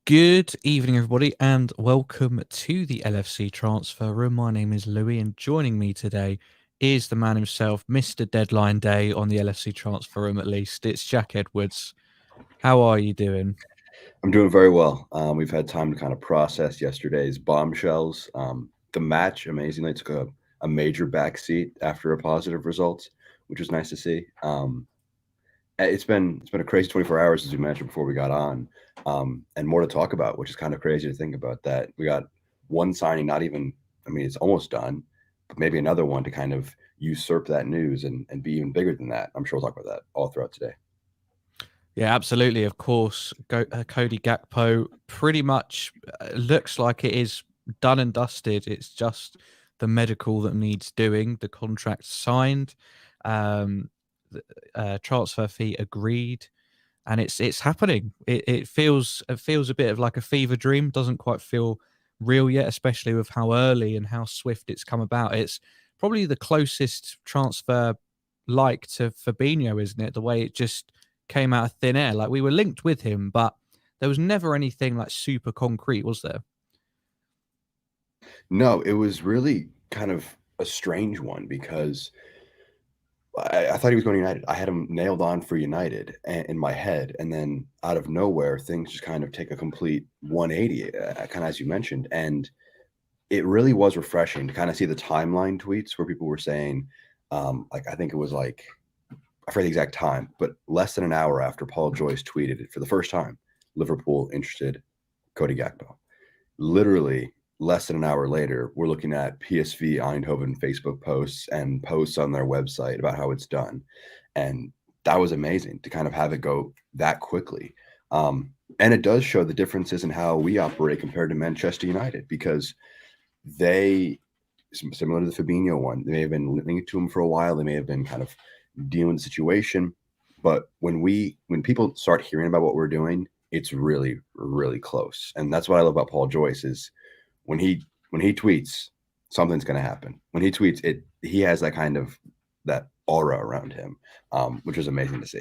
Good evening, everybody, and welcome to the LFC Transfer Room. My name is Louis, and joining me today is the man himself, Mr. Deadline Day on the LFC Transfer Room, at least. It's Jack Edwards. How are you doing? I'm doing very well. We've had time to kind of process yesterday's bombshells. The match, amazingly, took a major backseat after a positive result, which was nice to see. It's been a crazy 24 hours, as we mentioned before we got on, and more to talk about, which is kind of crazy to think about. That we got one signing, not even, I mean, it's almost done, but maybe another one to kind of usurp that news and be even bigger than that. I'm sure we'll talk about that all throughout today. Yeah, absolutely. Of course, Cody Gakpo pretty much looks like it is done and dusted. It's just the medical that needs doing. The contract signed, um, transfer fee agreed, and it's happening. It feels a bit of like a fever dream. Doesn't quite feel real yet, especially with how early and how swift it's come about. It's probably the closest transfer like to Fabinho, isn't it? The way it just came out of thin air. Like we were linked with him, but there was never anything like super concrete, was there? No, it was really kind of a strange one because I thought he was going to United. I had him nailed on for United in my head, and then out of nowhere, things just kind of take a complete 180, kind of as you mentioned. And it really was refreshing to kind of see the timeline tweets where people were saying, like I think it was like I forget the exact time, but less than an hour after Paul Joyce tweeted it for the first time, Liverpool interested Cody Gakpo. Literally less than an hour later, we're looking at PSV Eindhoven Facebook posts and posts on their website about how it's done. And that was amazing to kind of have it go that quickly. And it does show the differences in how we operate compared to Manchester United because they, similar to the Fabinho one, they may have been linked to him for a while. They may have been kind of dealing with the situation. But when people start hearing about what we're doing, it's really, really close. And that's what I love about Paul Joyce is when he tweets, something's going to happen. When he tweets, he has that kind of that aura around him, which is amazing to see.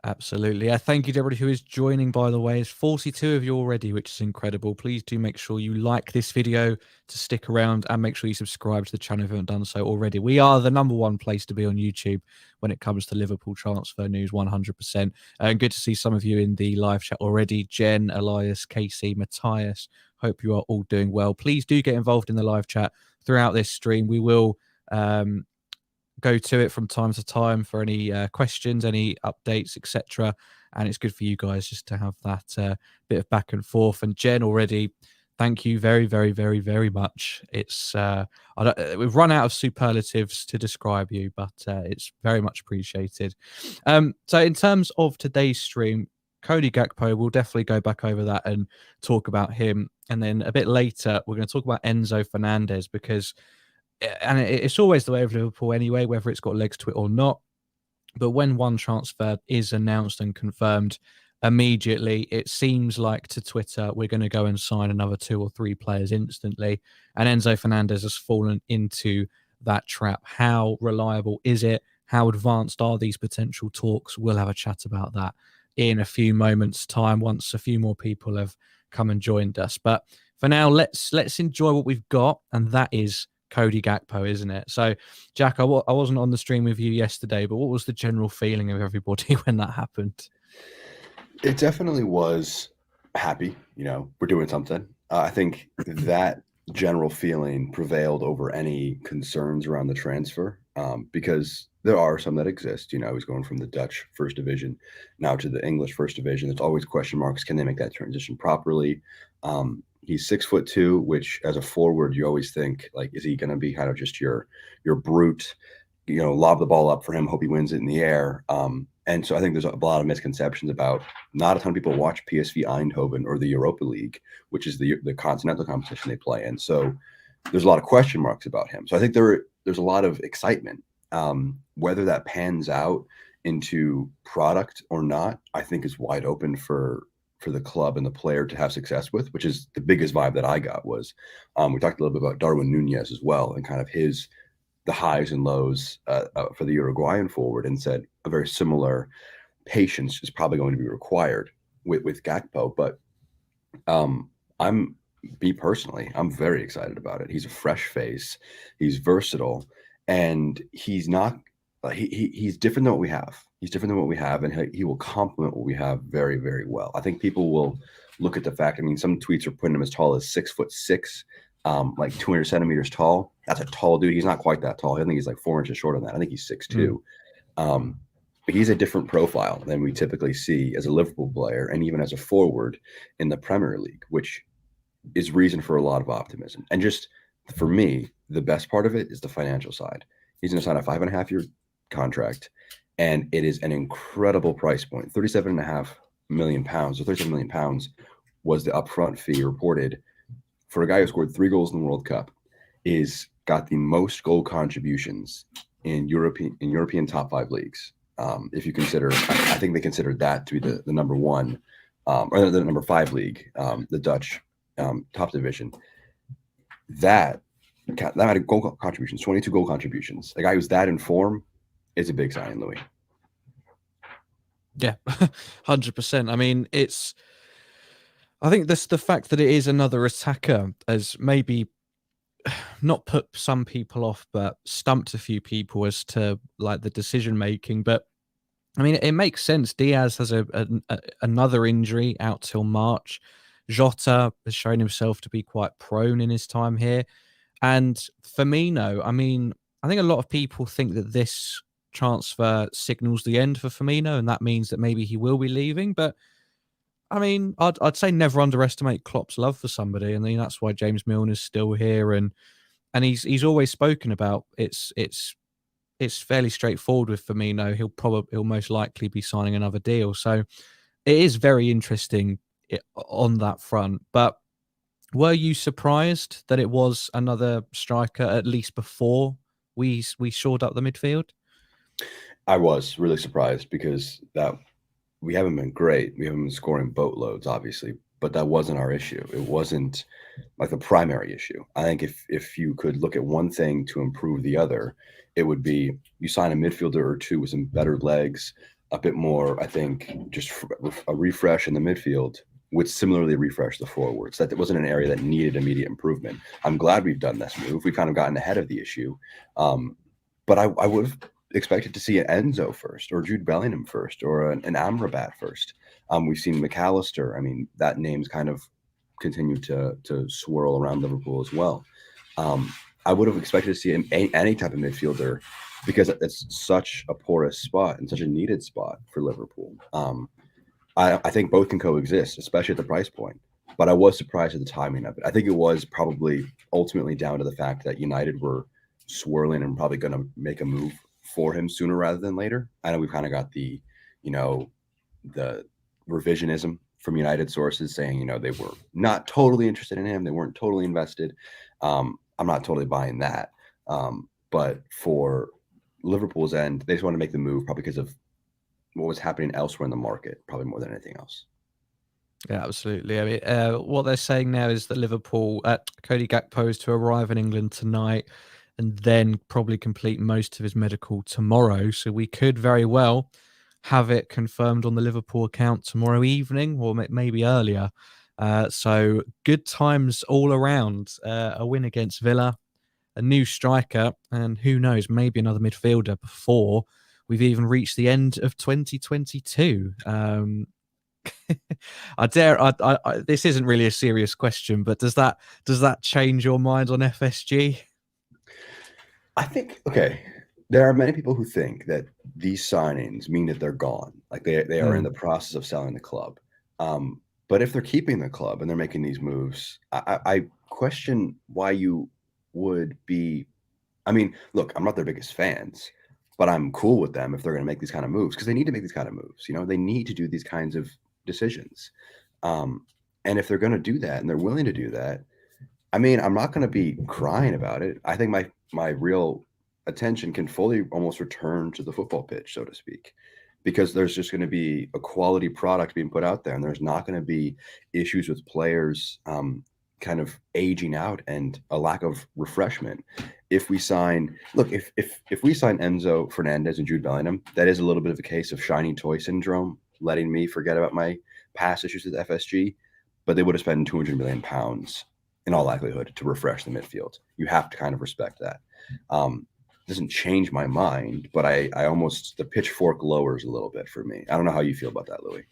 Absolutely. Thank you to everybody who is joining, by the way. It's 42 of you already, which is incredible. Please do make sure you like this video to stick around and make sure you subscribe to the channel if you haven't done so already. We are the #1 place to be on YouTube when it comes to Liverpool transfer news, 100%. And good to see some of you in the live chat already. Jen, Elias, Casey, Matthias. Hope you are all doing well. Please do get involved in the live chat throughout this stream. We will go to it from time to time for any questions, any updates, etc. And it's good for you guys just to have that bit of back and forth. And Jen, already, thank you very, very, very, very much. It's we've run out of superlatives to describe you, but it's very much appreciated. So in terms of today's stream, Cody Gakpo, we'll definitely go back over that and talk about him. And then a bit later, we're going to talk about Enzo Fernandez because and it's always the way of Liverpool anyway, whether it's got legs to it or not. But when one transfer is announced and confirmed, immediately it seems like to Twitter we're going to go and sign another 2 or 3 players instantly. And Enzo Fernandez has fallen into that trap. How reliable is it? How advanced are these potential talks? We'll have a chat about that in a few moments' time once a few more people have come and joined us. But for now, let's enjoy what we've got, and that is Cody Gakpo, isn't it? So, Jack, I wasn't on the stream with you yesterday, but what was the general feeling of everybody when that happened? It definitely was happy. We're doing something. I think that general feeling prevailed over any concerns around the transfer because there are some that exist. He's going from the Dutch first division now to the English first division. There's always question marks. Can they make that transition properly? He's 6'2", which as a forward, you always think, like, is he going to be kind of just your brute, lob the ball up for him, hope he wins it in the air. And so I think there's a lot of misconceptions about not a ton of people watch PSV Eindhoven or the Europa League, which is the continental competition they play in. So there's a lot of question marks about him. So I think there's a lot of excitement. Whether that pans out into product or not, I think is wide open for the club and the player to have success with, which is the biggest vibe that I got was we talked a little bit about Darwin Nunez as well and kind of the highs and lows for the Uruguayan forward, and said a very similar patience is probably going to be required. with Gakpo, but I'm I'm very excited about it. He's a fresh face, he's versatile, and he's not he's different than what we have. He's different than what we have, and he will complement what we have very, very well. I think people will look at the fact. I mean, some tweets are putting him as tall as 6'6", like 200 centimeters tall. That's a tall dude. He's not quite that tall. I think he's like 4 inches shorter than that. I think he's 6'2". But he's a different profile than we typically see as a Liverpool player and even as a forward in the Premier League, which is reason for a lot of optimism. And just for me, the best part of it is the financial side. He's going to sign a 5.5-year contract, and it is an incredible price point. £37.5 million, or £37 million was the upfront fee reported for a guy who scored 3 goals in the World Cup, is got the most goal contributions in European top 5 leagues. If you consider, I think they considered that to be the number 1, or the number 5 league, the Dutch top division. That had goal contributions, 22 goal contributions. A guy who's that in form is a big signing, Louis. Yeah, 100%. I mean, I think this the fact that it is another attacker has maybe not put some people off, but stumped a few people as to like the decision making. But I mean, it makes sense. Diaz has another injury out till March. Jota has shown himself to be quite prone in his time here. And Firmino, I mean, I think a lot of people think that this transfer signals the end for Firmino, and that means that maybe he will be leaving. But I mean, I'd say never underestimate Klopp's love for somebody, and I mean, that's why James Milner's still here, and he's always spoken about it's fairly straightforward with Firmino. He'll most likely be signing another deal, so it is very interesting on that front. But were you surprised that it was another striker, at least before we shored up the midfield? I was really surprised because we haven't been great. We haven't been scoring boatloads, obviously, but that wasn't our issue. It wasn't like the primary issue. I think if you could look at one thing to improve the other, it would be you sign a midfielder or two with some better legs, a bit more, I think, just a refresh in the midfield would similarly refresh the forwards. That wasn't an area that needed immediate improvement. I'm glad we've done this move. We've kind of gotten ahead of the issue. But I would have expected to see an Enzo first, or Jude Bellingham first, or an Amrabat first. We've seen McAllister. I mean, that name's kind of continued to swirl around Liverpool as well. I would have expected to see any type of midfielder because it's such a porous spot and such a needed spot for Liverpool. I think both can coexist, especially at the price point. But I was surprised at the timing of it. I think it was probably ultimately down to the fact that United were swirling and probably going to make a move for him sooner rather than later. I know we've kind of got the revisionism from United sources saying, they were not totally interested in him. They weren't totally invested. I'm not totally buying that. But for Liverpool's end, they just want to make the move probably because of what was happening elsewhere in the market, probably more than anything else. Yeah, absolutely. I mean, what they're saying now is that Liverpool, Cody Gakpo is to arrive in England tonight and then probably complete most of his medical tomorrow. So we could very well have it confirmed on the Liverpool account tomorrow evening or maybe earlier. So good times all around. A win against Villa, a new striker, and who knows, maybe another midfielder before we've even reached the end of 2022. This isn't really a serious question, but does that change your mind on FSG? I think, okay, there are many people who think that these signings mean that they're gone, like they are in the process of selling the club. But if they're keeping the club and they're making these moves, I question why you would be. I mean, look, I'm not their biggest fans, but I'm cool with them if they're going to make these kind of moves because they need to make these kind of moves. They need to do these kinds of decisions. And if they're going to do that and they're willing to do that, I mean, I'm not going to be crying about it. I think my real attention can fully almost return to the football pitch, so to speak, because there's just going to be a quality product being put out there, and there's not going to be issues with players kind of aging out and a lack of refreshment. If we sign Enzo Fernandez and Jude Bellingham, that is a little bit of a case of shiny toy syndrome letting me forget about my past issues with FSG, but they would have spent £200 million in all likelihood to refresh the midfield. You have to kind of respect that. Doesn't change my mind, but I almost, the pitchfork lowers a little bit for me. I don't know how you feel about that, Louis.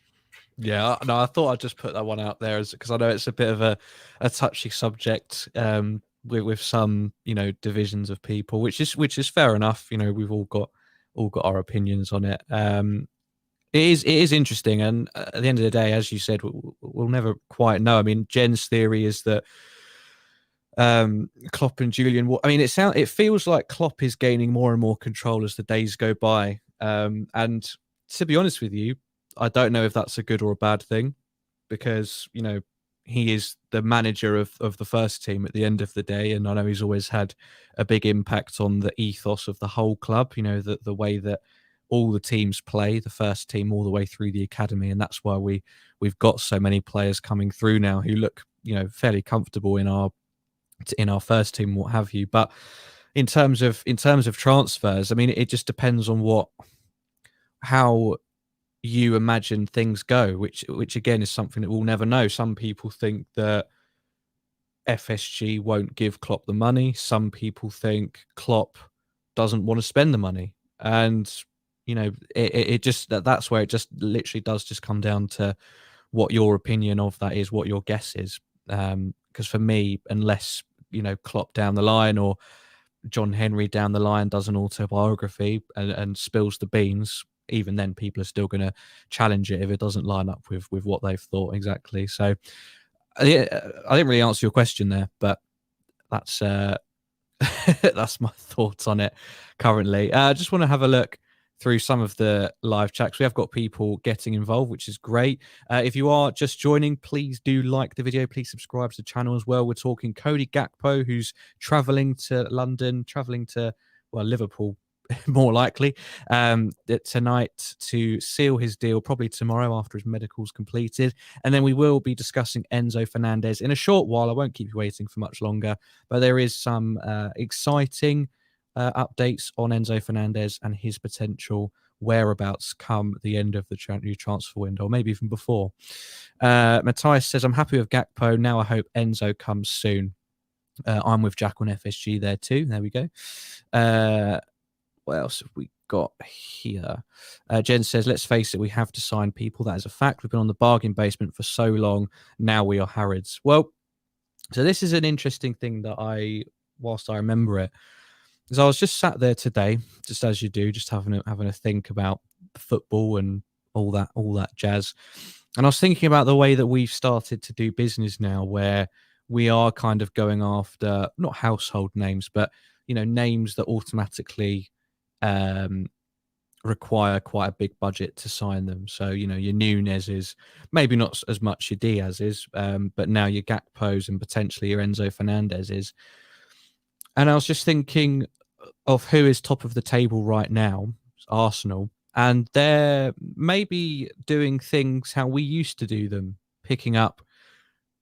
Yeah, no, I thought I'd just put that one out there because I know it's a bit of a touchy subject with some, you know, divisions of people, which is fair enough. You know, we've all got our opinions on it. It is interesting, and at the end of the day, as you said, we'll never quite know. I mean, Jen's theory is that Klopp and Julian. I mean, it feels like Klopp is gaining more and more control as the days go by. And to be honest with you, I don't know if that's a good or a bad thing, because, you know, he is the manager of the first team at the end of the day, and I know he's always had a big impact on the ethos of the whole club. You know, the way that all the teams play, the first team all the way through the academy, and that's why we've got so many players coming through now who look, you know, fairly comfortable in our first team, what have you. But in terms of transfers, I mean, it just depends on how you imagine things go, which again is something that we'll never know. Some people think that FSG won't give Klopp the money. Some people think Klopp doesn't want to spend the money, and you know, it just that's where it just literally does just come down to what your opinion of that is, what your guess is. Because for me, unless, you know, Klopp down the line or John Henry down the line does an autobiography and spills the beans, even then people are still going to challenge it if it doesn't line up with what they've thought exactly. So I didn't really answer your question there, but that's that's my thoughts on it currently. I just want to have a look through some of the live chats. We have got people getting involved, which is great. If you are just joining, please do like the video. Please subscribe to the channel as well. We're talking Cody Gakpo, who's traveling to London, traveling to, well, Liverpool, more likely, tonight to seal his deal, probably tomorrow after his medical's completed. And then we will be discussing Enzo Fernandez in a short while. I won't keep you waiting for much longer, but there is some exciting updates on Enzo Fernandez and his potential whereabouts come the end of the new transfer window, or maybe even before. Matthias says, I'm happy with Gakpo. Now I hope Enzo comes soon. I'm with Jack on FSG there too. There we go. What else have we got here? Jen says, let's face it, we have to sign people. That is a fact. We've been on the bargain basement for so long. Now we are Harrods. Well, so this is an interesting thing that whilst I remember it, because I was just sat there today, just as you do, just having a think about football and all that jazz. And I was thinking about the way that we've started to do business now, where we are kind of going after not household names, but, you know, names that automatically require quite a big budget to sign them. So, you know, your Nunes is maybe not as much your Diaz is, but now your Gakpos and potentially your Enzo Fernandez is. And I was just thinking of who is top of the table right now, Arsenal, and they're maybe doing things how we used to do them, picking up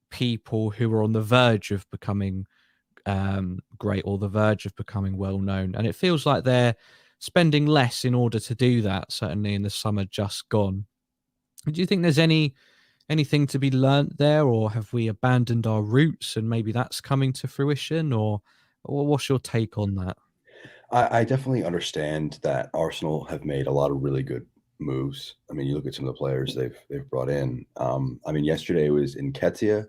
people who are on the verge of becoming great or the verge of becoming well known. And it feels like they're spending less in order to do that, certainly in the summer just gone. Do you think there's anything to be learnt there, or have we abandoned our roots and maybe that's coming to fruition, or what's your take on that? I definitely understand that Arsenal have made a lot of really good moves. I mean, you look at some of the players they've brought in. I mean, yesterday was Nketiah,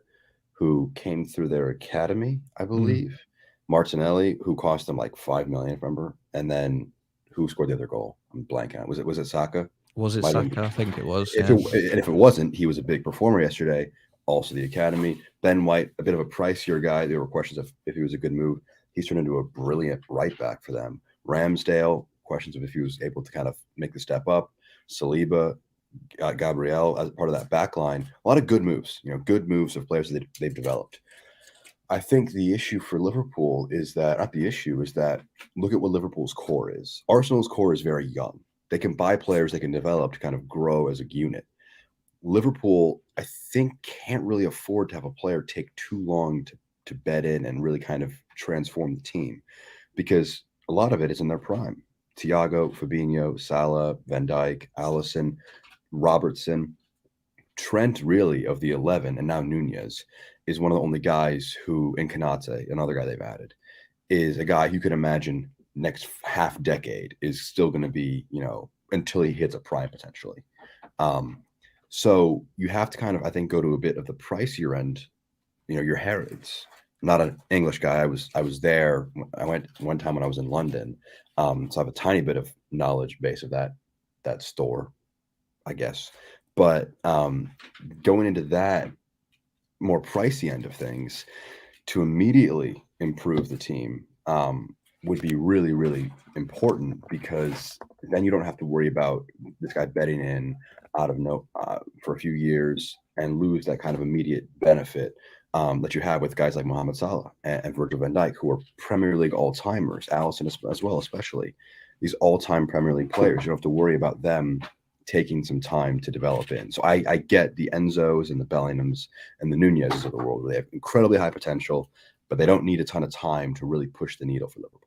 who came through their academy, I believe. Martinelli, who cost them like 5 million, remember? And then who scored the other goal? I'm blanking out. Was it Saka? Was it Saka? I think it was. If it wasn't, he was a big performer yesterday. Also the academy. Ben White, a bit of a pricier guy. There were questions of if he was a good move. He's turned into a brilliant right back for them. Ramsdale, questions of if he was able to kind of make the step up. Saliba, Gabriel as part of that back line. A lot of good moves, good moves of players that they've developed. I think the issue for Liverpool is that, not the issue, is that look at what Liverpool's core is. Arsenal's core is very young. They can buy players they can develop to kind of grow as a unit. Liverpool, I think, can't really afford to have a player take too long to bed in and really kind of transform the team, because a lot of it is in their prime. Thiago, Fabinho, Salah, Van Dijk, Alisson, Robertson, Trent, really, of the 11, and now Nunez is one of the only guys who, and Konate, another guy they've added, is a guy you could imagine next half decade is still going to be, until he hits a prime potentially. So you have to kind of, I think, go to a bit of the pricier end, your Harrods. I'm not an English guy. I was there. I went one time when I was in London. So I have a tiny bit of knowledge base of that store, I guess. But going into that more pricey end of things to immediately improve the team would be really, really important, because then you don't have to worry about this guy betting in out of for a few years and lose that kind of immediate benefit that you have with guys like Mohamed Salah and Virgil van Dijk, who are Premier League all-timers, Alisson as well, especially. These all-time Premier League players, you don't have to worry about them taking some time to develop in. So I get the Enzos and the Bellinghams and the Nunez's of the world. They have incredibly high potential, but they don't need a ton of time to really push the needle for Liverpool.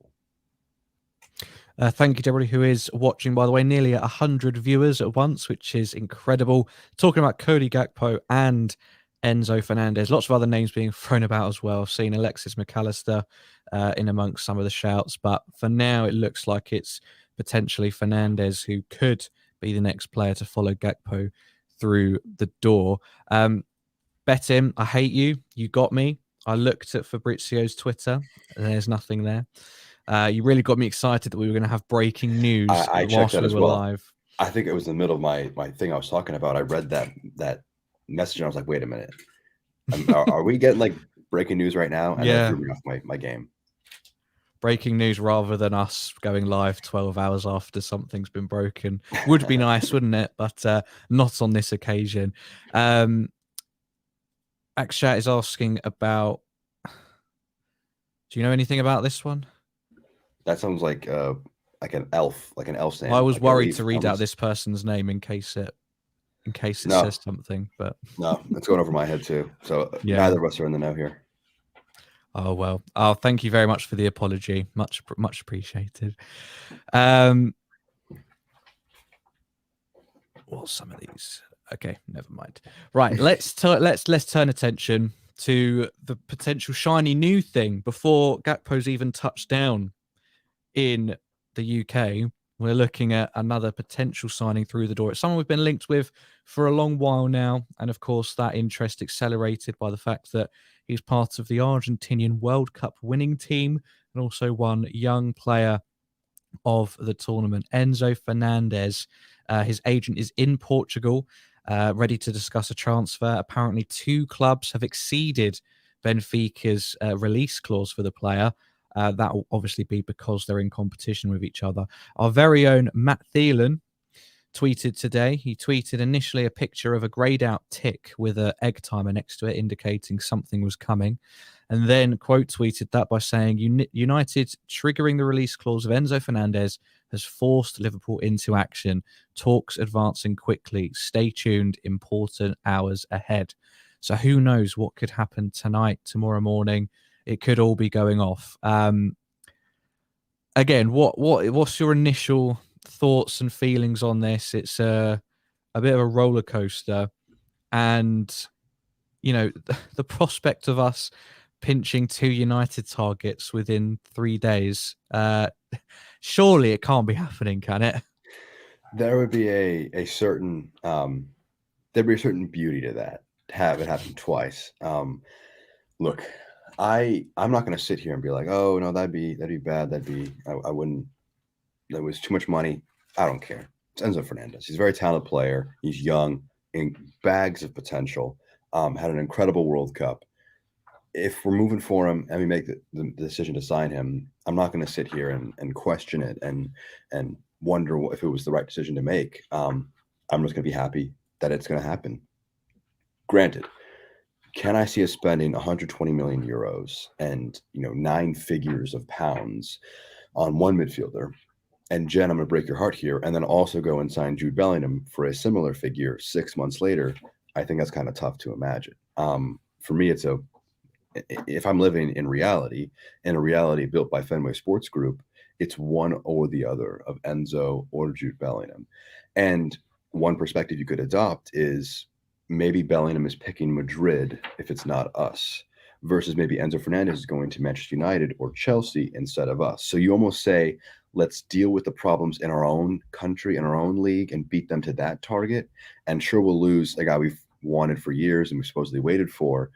Thank you to everybody who is watching, by the way. Nearly 100 viewers at once, which is incredible. Talking about Cody, Gakpo and Enzo Fernandez. Lots of other names being thrown about as well. I've seen Alexis McAllister in amongst some of the shouts. But for now, it looks like it's potentially Fernandez who could be the next player to follow Gakpo through the door. Bet him. I hate you. You got me. I looked at Fabrizio's Twitter, and there's nothing there. You really got me excited that we were going to have breaking news I whilst checked that we as were well. Live. I think it was in the middle of my thing I was talking about. I read that message and I was like, wait a minute. Are we getting like breaking news right now? And Yeah. that threw me off my game. Breaking news rather than us going live 12 hours after something's been broken. Would be nice, wouldn't it? But not on this occasion. Akshat is asking about... Do you know anything about this one? That sounds like an elf name. I was like worried to read out this person's name in case it says something, but no, it's going over my head too. So yeah. Neither of us are in the know here. Oh well. Oh, thank you very much for the apology. Much appreciated. What's some of these? Okay, never mind. Right, let's turn attention to the potential shiny new thing before Gakpo's even touched down in the UK. We're looking at another potential signing through the door. It's someone we've been linked with for a long while now. And of course, that interest accelerated by the fact that he's part of the Argentinian World Cup winning team and also one young player of the tournament, Enzo Fernandez. His agent is in Portugal, ready to discuss a transfer. Apparently, 2 clubs have exceeded Benfica's release clause for the player. That will obviously be because they're in competition with each other. Our very own Matt Thielen tweeted today. He tweeted initially a picture of a greyed out tick with an egg timer next to it, indicating something was coming. And then quote tweeted that by saying, United triggering the release clause of Enzo Fernandez has forced Liverpool into action. Talks advancing quickly. Stay tuned. Important hours ahead. So who knows what could happen tonight, tomorrow morning. It could all be going off. Again, what's your initial thoughts and feelings on this? It's a bit of a roller coaster, and the prospect of us pinching 2 United targets within 3 days. Surely it can't be happening, can it? There would be a certain there'd be a certain beauty to that, to have it happen twice. Look, I'm not going to sit here and be like, oh no, that'd be bad. I wouldn't. That was too much money. I don't care. It's Enzo Fernandez. He's a very talented player. He's young, in bags of potential. Had an incredible World Cup. If we're moving for him and we make the decision to sign him, I'm not going to sit here and question it and wonder if it was the right decision to make. I'm just going to be happy that it's going to happen. Granted, can I see us spending 120 million euros and 9 figures of pounds on one midfielder? And Jen, I'm going to break your heart here, and then also go and sign Jude Bellingham for a similar figure 6 months later. I think that's kind of tough to imagine. For me, if I'm living in a reality built by Fenway Sports Group, it's one or the other of Enzo or Jude Bellingham. And one perspective you could adopt is maybe Bellingham is picking Madrid if it's not us, versus maybe Enzo Fernandez is going to Manchester United or Chelsea instead of us. So you almost say, let's deal with the problems in our own country, in our own league, and beat them to that target. And sure, we'll lose a guy we've wanted for years and we supposedly waited for.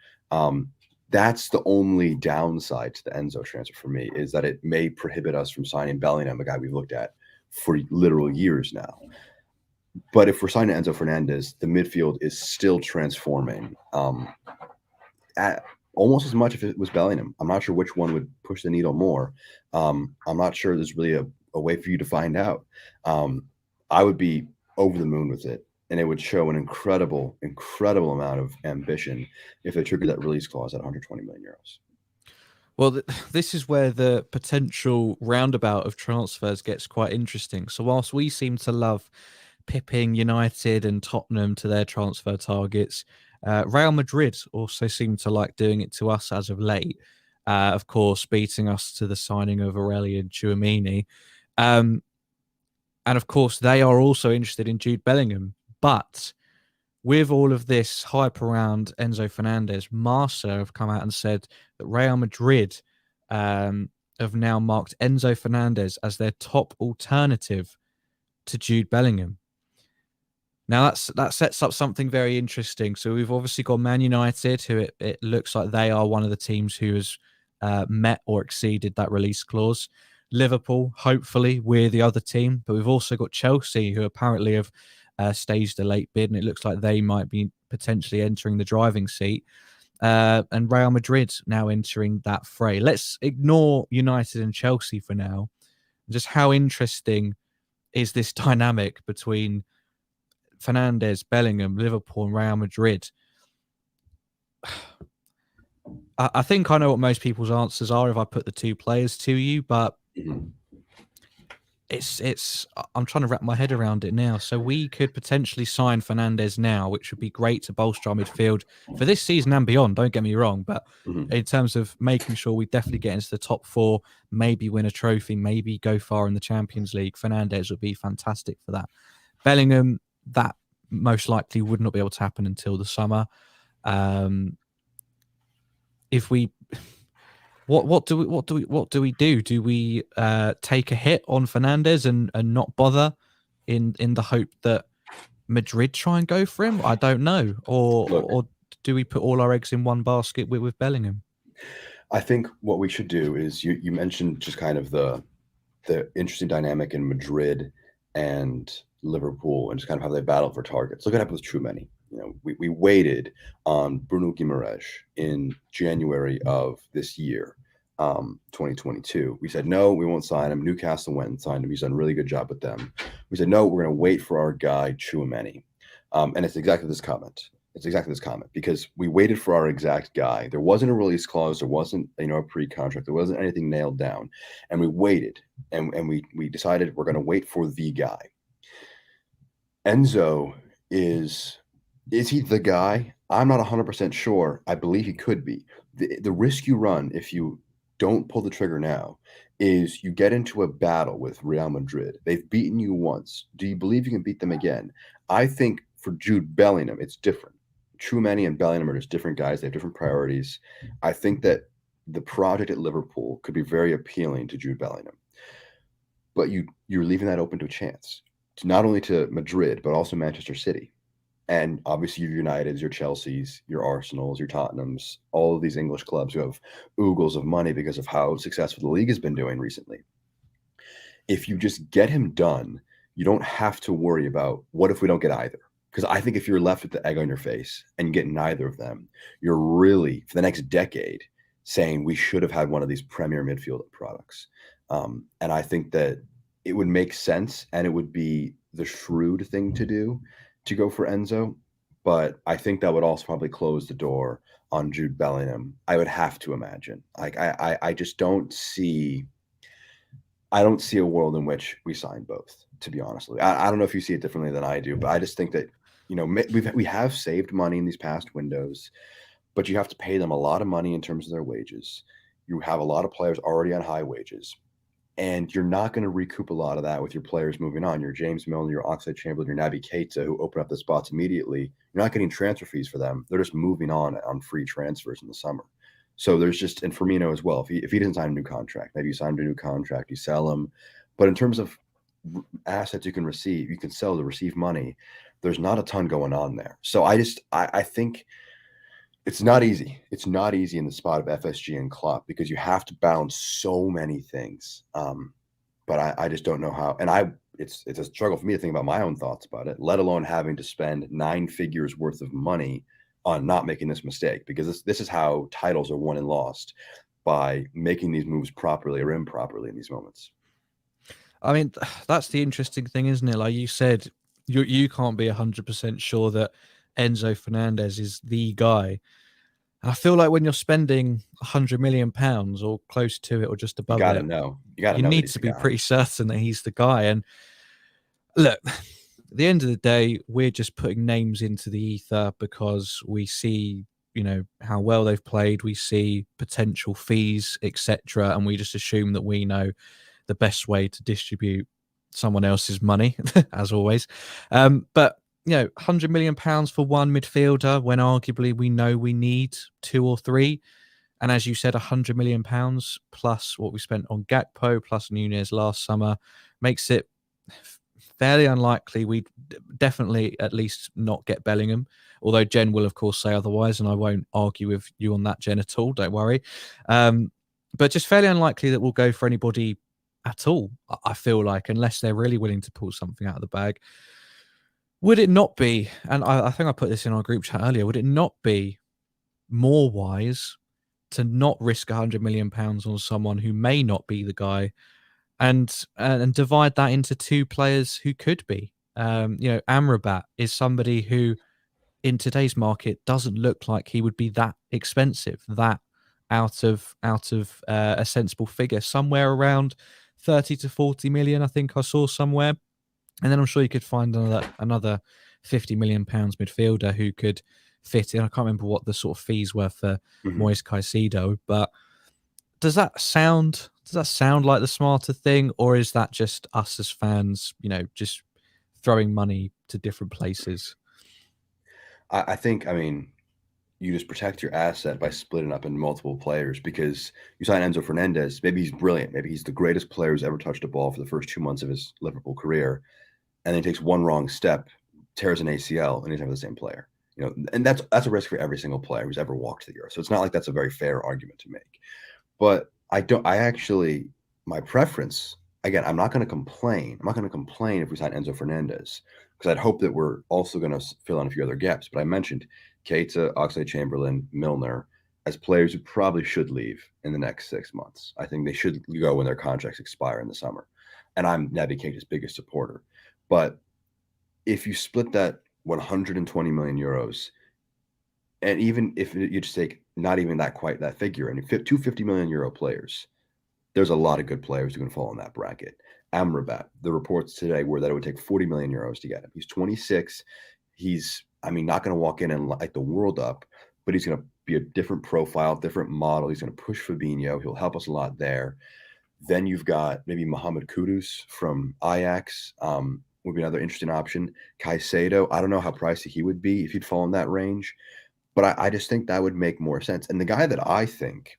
That's the only downside to the Enzo transfer for me, is that it may prohibit us from signing Bellingham, a guy we've looked at for literal years now. But if we're signing Enzo Fernandez, the midfield is still transforming at almost as much if it was Bellingham. I'm not sure which one would push the needle more. I'm not sure there's really a way for you to find out. I would be over the moon with it, and it would show an incredible amount of ambition if they triggered that release clause at 120 million euros. Well, this is where the potential roundabout of transfers gets quite interesting. So whilst we seem to love pipping United and Tottenham to their transfer targets, Real Madrid also seem to like doing it to us as of late. Of course, beating us to the signing of Aurelien Tchouameni. And of course, they are also interested in Jude Bellingham. But with all of this hype around Enzo Fernandez, Marca have come out and said that Real Madrid have now marked Enzo Fernandez as their top alternative to Jude Bellingham. Now, that sets up something very interesting. So we've obviously got Man United, who it looks like they are one of the teams who has met or exceeded that release clause. Liverpool, hopefully, we're the other team. But we've also got Chelsea, who apparently have staged a late bid, and it looks like they might be potentially entering the driving seat. And Real Madrid now entering that fray. Let's ignore United and Chelsea for now. Just how interesting is this dynamic between Fernandez, Bellingham, Liverpool, and Real Madrid? I think I know what most people's answers are if I put the two players to you, but it's I'm trying to wrap my head around it now. So we could potentially sign Fernandez now, which would be great to bolster our midfield for this season and beyond. Don't get me wrong, but in terms of making sure we definitely get into the top four, maybe win a trophy, maybe go far in the Champions League, Fernandez would be fantastic for that. Bellingham, that most likely would not be able to happen until the summer. If we, what do we do? Do we take a hit on Fernandez and not bother in the hope that Madrid try and go for him? I don't know. Or do we put all our eggs in one basket with Bellingham? I think what we should do is you mentioned just kind of the interesting dynamic in Madrid and Liverpool and just kind of how they battle for targets. Look what happened with Tchouameni. You know, we waited on Bruno Guimaraes in January of this year, 2022. We said, no, we won't sign him. Newcastle went and signed him. He's done a really good job with them. We said, no, we're going to wait for our guy, Tchouameni. And it's exactly this comment. It's exactly this comment, because we waited for our exact guy. There wasn't a release clause. There wasn't, a pre-contract. There wasn't anything nailed down. And we waited, and we decided we're going to wait for the guy. Enzo is he the guy? I'm not 100% sure. I believe he could be. The risk you run if you don't pull the trigger now is you get into a battle with Real Madrid. They've beaten you once. Do you believe you can beat them again? I think for Jude Bellingham, it's different. Tchouameni and Bellingham are just different guys. They have different priorities. I think that the project at Liverpool could be very appealing to Jude Bellingham. But you're leaving that open to a chance. Not only to Madrid, but also Manchester City. And obviously your Uniteds, your Chelseas, your Arsenals, your Tottenhams, all of these English clubs who have oogles of money because of how successful the league has been doing recently. If you just get him done, you don't have to worry about what if we don't get either. Because I think if you're left with the egg on your face and you get neither of them, you're really, for the next decade, saying we should have had one of these premier midfield products. And I think that it would make sense and it would be the shrewd thing to do to go for Enzo. But I think that would also probably close the door on Jude Bellingham. I would have to imagine. Like I just don't see a world in which we sign both, to be honest with you. I don't know if you see it differently than I do, but I just think that, we have saved money in these past windows, but you have to pay them a lot of money in terms of their wages. You have a lot of players already on high wages. And you're not going to recoup a lot of that with your players moving on. Your James Milner, your Oxlade-Chamberlain, your Naby Keita, who open up the spots immediately. You're not getting transfer fees for them. They're just moving on free transfers in the summer. So there's just, and Firmino as well. If he doesn't sign a new contract, maybe you sign a new contract, you sell him. But in terms of assets you can receive, you can sell to receive money. There's not a ton going on there. So I think it's not easy. It's not easy in the spot of FSG and Klopp because you have to balance so many things. But I just don't know how. And it's a struggle for me to think about my own thoughts about it, let alone having to spend 9 figures worth of money on not making this mistake, because this is how titles are won and lost, by making these moves properly or improperly in these moments. I mean, that's the interesting thing, isn't it? Like you said, you can't be 100% sure that Enzo Fernandez is the guy. I feel like when you're spending £100 million or close to it or just above it, you need to be pretty certain that he's the guy. And look, at the end of the day, we're just putting names into the ether because we see, how well they've played. We see potential fees, etc., and we just assume that we know the best way to distribute someone else's money, as always. But £100 million for one midfielder when arguably we know we need 2 or 3. And as you said, £100 million plus what we spent on Gakpo plus Nunez last summer makes it fairly unlikely we'd definitely at least not get Bellingham. Although Jen will, of course, say otherwise, and I won't argue with you on that, Jen, at all. Don't worry. But just fairly unlikely that we'll go for anybody at all, I feel like, unless they're really willing to pull something out of the bag. Would it not be, and I think I put this in our group chat earlier, would it not be more wise to not risk £100 million on someone who may not be the guy and divide that into 2 players who could be? Amrabat is somebody who in today's market doesn't look like he would be that expensive, that out of a sensible figure, somewhere around 30 to 40 million, I think I saw somewhere. And then I'm sure you could find another £50 million midfielder who could fit in. I can't remember what the sort of fees were for Moise Caicedo, but does that sound like the smarter thing, or is that just us as fans, just throwing money to different places? I think, you just protect your asset by splitting up into multiple players, because you sign Enzo Fernandez. Maybe he's brilliant. Maybe he's the greatest player who's ever touched a ball for the first 2 months of his Liverpool career. And then he takes one wrong step, tears an ACL, and he's never the same player. And that's a risk for every single player who's ever walked the earth. So it's not like that's a very fair argument to make. But my preference, again, I'm not going to complain. I'm not going to complain if we sign Enzo Fernandez, because I'd hope that we're also going to fill in a few other gaps. But I mentioned Keita, Oxlade-Chamberlain, Milner as players who probably should leave in the next 6 months. I think they should go when their contracts expire in the summer. And I'm Naby Keita's biggest supporter. But if you split that 120 million euros, and even if you just take not even that figure, and you fit 250 million euro players, there's a lot of good players who can fall in that bracket. Amrabat, the reports today were that it would take 40 million euros to get him. He's 26. He's, not going to walk in and light the world up, but he's going to be a different profile, different model. He's going to push Fabinho. He'll help us a lot there. Then you've got maybe Mohamed Kudus from Ajax, would be another interesting option. Caicedo, I don't know how pricey he would be if he'd fall in that range, but I just think that would make more sense. And the guy that I think,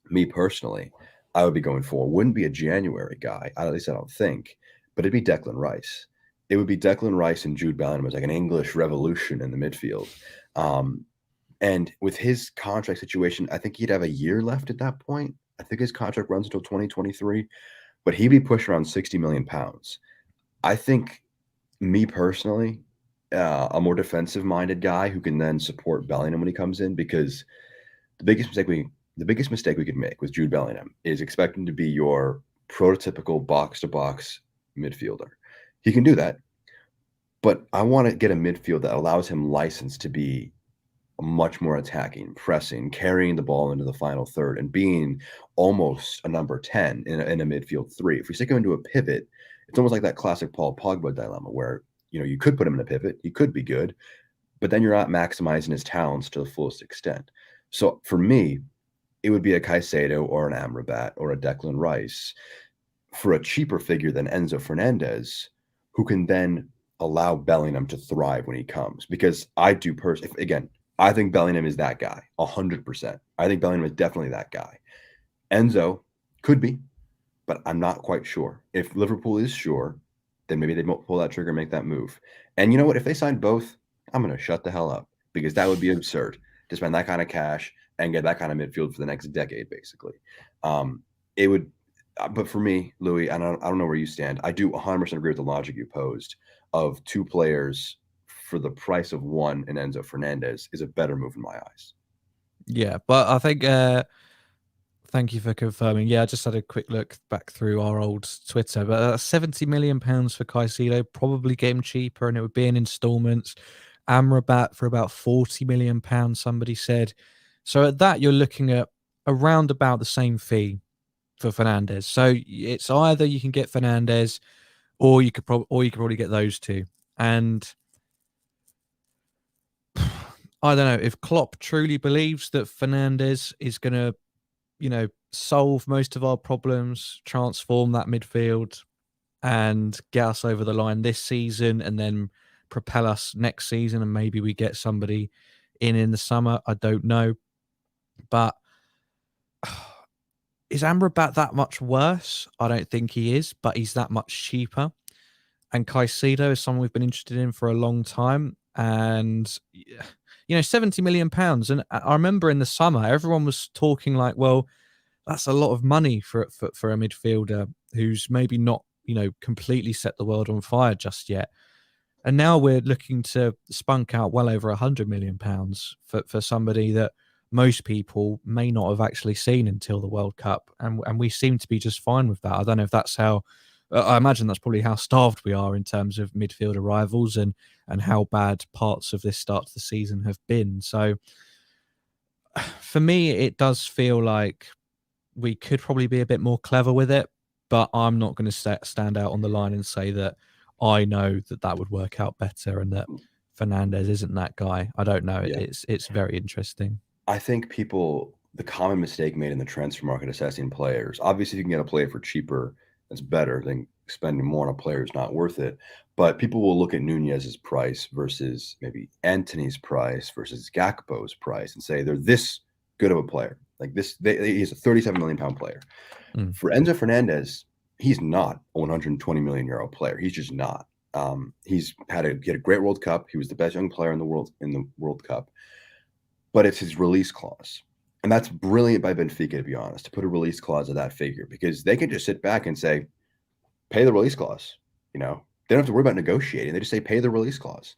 me personally, I would be going for wouldn't be a January guy, at least I don't think, but it'd be Declan Rice. It would be Declan Rice and Jude Bellingham as like an English revolution in the midfield. And with his contract situation, I think he'd have a year left at that point. I think his contract runs until 2023, but he'd be pushed around £60 million. I think, me personally, a more defensive-minded guy who can then support Bellingham when he comes in, because the biggest mistake we could make with Jude Bellingham is expecting to be your prototypical box-to-box midfielder. He can do that, but I want to get a midfield that allows him license to be much more attacking, pressing, carrying the ball into the final third, and being almost a number 10 in a midfield 3. If we stick him into a pivot, it's almost like that classic Paul Pogba dilemma where, you could put him in a pivot, he could be good, but then you're not maximizing his talents to the fullest extent. So for me, it would be a Caicedo or an Amrabat or a Declan Rice for a cheaper figure than Enzo Fernandez, who can then allow Bellingham to thrive when he comes. Because I do personally, again, I think Bellingham is that guy, 100%. I think Bellingham is definitely that guy. Enzo could be, but I'm not quite sure. If Liverpool is sure, then maybe they won't pull that trigger and make that move. And you know what? If they sign both, I'm going to shut the hell up, because that would be absurd to spend that kind of cash and get that kind of midfield for the next decade, basically. It would, but for me, Louis, I don't know where you stand. I do 100% agree with the logic you posed of two players for the price of one in Enzo Fernandez is a better move in my eyes. Yeah, but I think thank you for confirming. Yeah, I just had a quick look back through our old Twitter, but £70 million for Caicedo, probably getting cheaper, and it would be in installments. Amrabat for about £40 million, somebody said. So at that, you're looking at around about the same fee for Fernandez. So it's either you can get Fernandez, or you could probably get those two. And I don't know if Klopp truly believes that Fernandez is going to, solve most of our problems, transform that midfield, and get us over the line this season, and then propel us next season, and maybe we get somebody in the summer. I don't know, but is Amrabat that much worse? I don't think he is, but he's that much cheaper. And Caicedo is someone we've been interested in for a long time, and £70 million. And I remember in the summer, everyone was talking like, well, that's a lot of money for a midfielder who's maybe not, completely set the world on fire just yet. And now we're looking to spunk out well over £100 million for somebody that most people may not have actually seen until the World Cup. And we seem to be just fine with that. I don't know if that's how, I imagine that's probably how starved we are in terms of midfield arrivals and how bad parts of this start to the season have been. So for me, it does feel like we could probably be a bit more clever with it, but I'm not going to stand out on the line and say that I know that would work out better and that Fernandez isn't that guy. I don't know. Yeah. It's very interesting. I think the common mistake made in the transfer market assessing players, obviously if you can get a player for cheaper, that's better than spending more on a player who's not worth it. But people will look at Nunez's price versus maybe Antony's price versus Gakpo's price and say they're this good of a player. Like this, he's a £37 million player. For Enzo Fernandez, he's not a €120 million player. He's just not. He had a great World Cup. He was the best young player in the World Cup. But it's his release clause. And that's brilliant by Benfica, to be honest, to put a release clause of that figure, because they can just sit back and say, pay the release clause. They don't have to worry about negotiating. They just say, pay the release clause.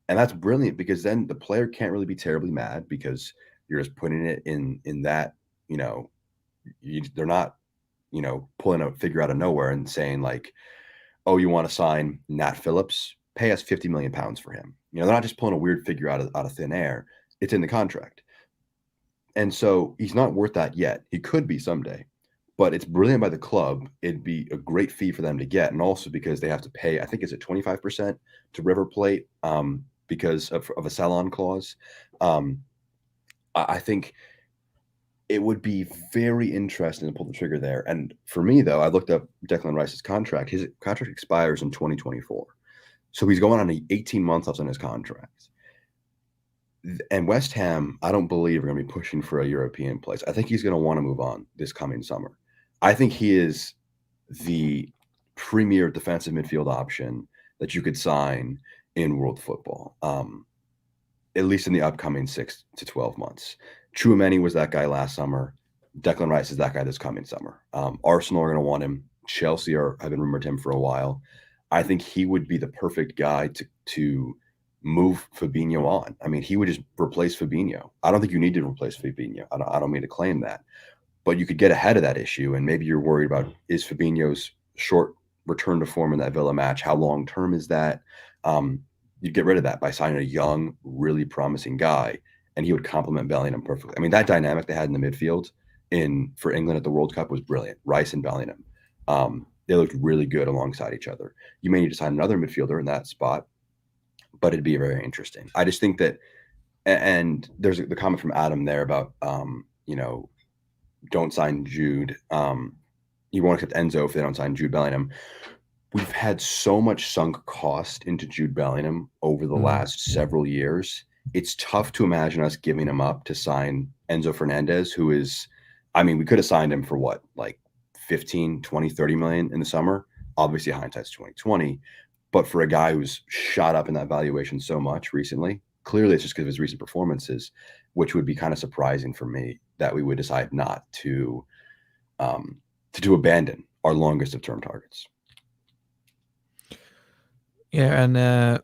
And that's brilliant, because then the player can't really be terribly mad, because you're just putting it in that, they're not, pulling a figure out of nowhere and saying like, oh, you want to sign Nat Phillips? Pay us £50 million for him. They're not just pulling a weird figure out of thin air. It's in the contract. And so he's not worth that yet. He could be someday, but it's brilliant by the club. It'd be a great fee for them to get. And also because they have to pay, I think it's at 25% to River Plate because of a sell-on clause. I think it would be very interesting to pull the trigger there. And for me, though, I looked up Declan Rice's contract. His contract expires in 2024. So he's going on 18 months left on his contract. And West Ham, I don't believe are going to be pushing for a European place. I think he's going to want to move on this coming summer. I think he is the premier defensive midfield option that you could sign in world football, at least in the upcoming 6 to 12 months. Tchouaméni was that guy last summer. Declan Rice is that guy this coming summer. Arsenal are going to want him. Chelsea have been rumored him for a while. I think he would be the perfect guy to move Fabinho on. I mean, he would just replace Fabinho. I don't think you need to replace Fabinho. I don't mean to claim that, but you could get ahead of that issue. And maybe you're worried about, is Fabinho's short return to form in that Villa match? How long term is that? You'd get rid of that by signing a young, really promising guy, and he would complement Bellingham perfectly. I mean, that dynamic they had in the midfield for England at the World Cup was brilliant. Rice and Bellingham. They looked really good alongside each other. You may need to sign another midfielder in that spot, but it'd be very interesting. I just think that, and there's the comment from Adam there about, don't sign Jude. you won't accept Enzo if they don't sign Jude Bellingham. We've had so much sunk cost into Jude Bellingham over the last several years. It's tough to imagine us giving him up to sign Enzo Fernandez, who is, I mean, we could have signed him for what, like 15, 20, 30 million in the summer. Obviously, hindsight's 2020. But for a guy who's shot up in that valuation so much recently, clearly it's just because of his recent performances, which would be kind of surprising for me that we would decide not to abandon our longest of term targets. Yeah, and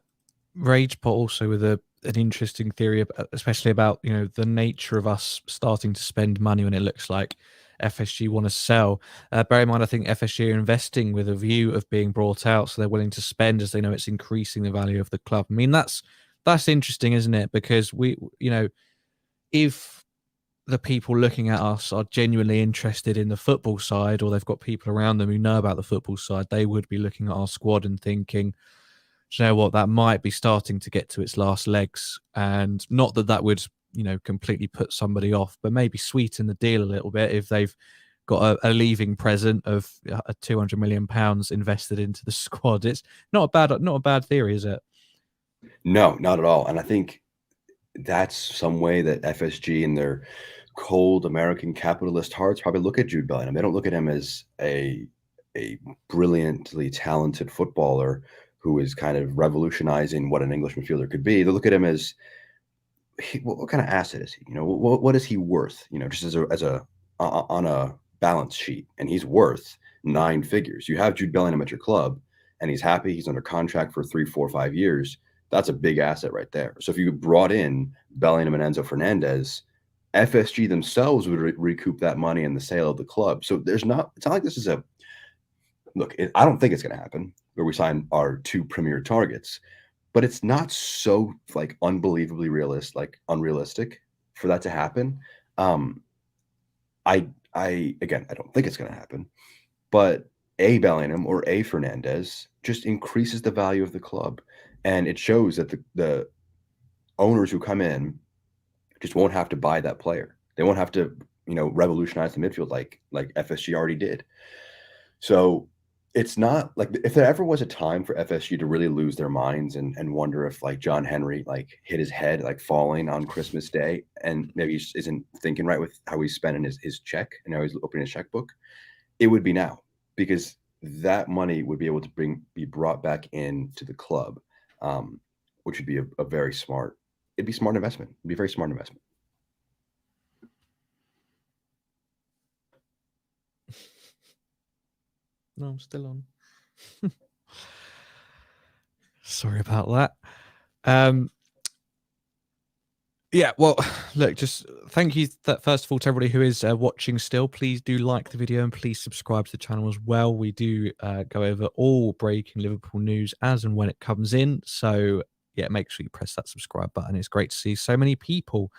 Ragepot also with an interesting theory, especially about the nature of us starting to spend money when it looks like FSG want to sell. Bear in mind, I think FSG are investing with a view of being brought out, so they're willing to spend as they know it's increasing the value of the club. I mean, that's interesting, isn't it? Because if the people looking at us are genuinely interested in the football side, or they've got people around them who know about the football side, they would be looking at our squad and thinking, do you know what, that might be starting to get to its last legs. And not that would, completely put somebody off, but maybe sweeten the deal a little bit if they've got a leaving present of a £200 million invested into the squad. It's not a bad theory, is it? No, not at all. And I think that's some way that FSG and their cold American capitalist hearts probably look at Jude Bellingham. They don't look at him as a brilliantly talented footballer who is kind of revolutionizing what an English midfielder could be. They look at him as, what kind of asset is he? What is he worth? Just as a on a balance sheet, and he's worth 9 figures. You have Jude Bellingham at your club, and he's happy. He's under contract for 3, 4, 5 years. That's a big asset right there. So if you brought in Bellingham and Enzo Fernandez, FSG themselves would recoup that money in the sale of the club. So it's not like this is I don't think it's going to happen where we sign our 2 premier targets, but it's not so like unbelievably unrealistic for that to happen. I don't think it's going to happen, but a Bellingham or a Fernandez just increases the value of the club. And it shows that the owners who come in just won't have to buy that player. They won't have to, revolutionize the midfield like FSG already did. So it's not like, if there ever was a time for FSG to really lose their minds and wonder if like John Henry hit his head falling on Christmas Day and maybe he isn't thinking right with how he's spending his check and how he's opening his checkbook, it would be now, because that money would be able to be brought back into the club. Which would be a very smart, it'd be smart investment. It'd be a very smart investment. No, I'm still on. Sorry about that. Yeah, well, look, just thank you first of all to everybody who is watching still. Please do like the video and please subscribe to the channel as well. We do go over all breaking Liverpool news as and when it comes in. So yeah, make sure you press that subscribe button. It's great to see so many people.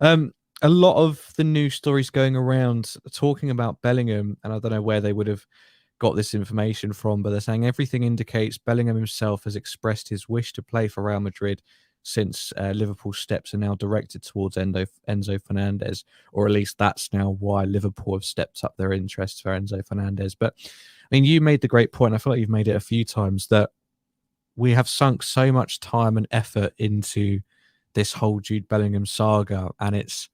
A lot of the news stories going around talking about Bellingham, and I don't know where they would have got this information from, but they're saying everything indicates Bellingham himself has expressed his wish to play for Real Madrid since Liverpool's steps are now directed towards Enzo Fernandez, or at least that's now why Liverpool have stepped up their interest for Enzo Fernandez. But I mean, you made the great point, I feel like you've made it a few times, that we have sunk so much time and effort into this whole Jude Bellingham saga, and it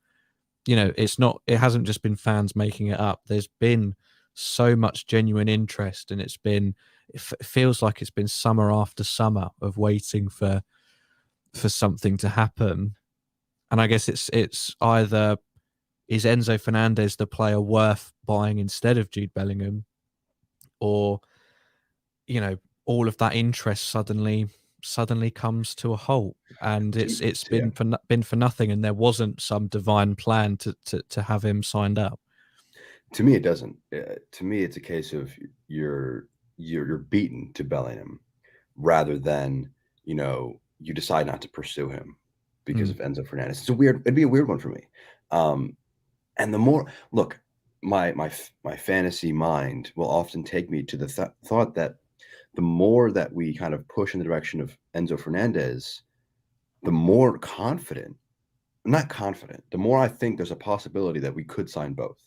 hasn't just been fans making it up. There's been so much genuine interest, and it feels like it's been summer after summer of waiting for something to happen. And I guess it's either, is Enzo Fernandez the player worth buying instead of Jude Bellingham, or all of that interest suddenly comes to a halt, and it's been for nothing, and there wasn't some divine plan to have him signed up. To me, it doesn't. To me, it's a case of you're beaten to Bellingham, rather than you decide not to pursue him because of Enzo Fernandez. It'd be a weird one for me. And the more, look, my fantasy mind will often take me to the thought that the more that we kind of push in the direction of Enzo Fernandez, the more the more I think there's a possibility that we could sign both.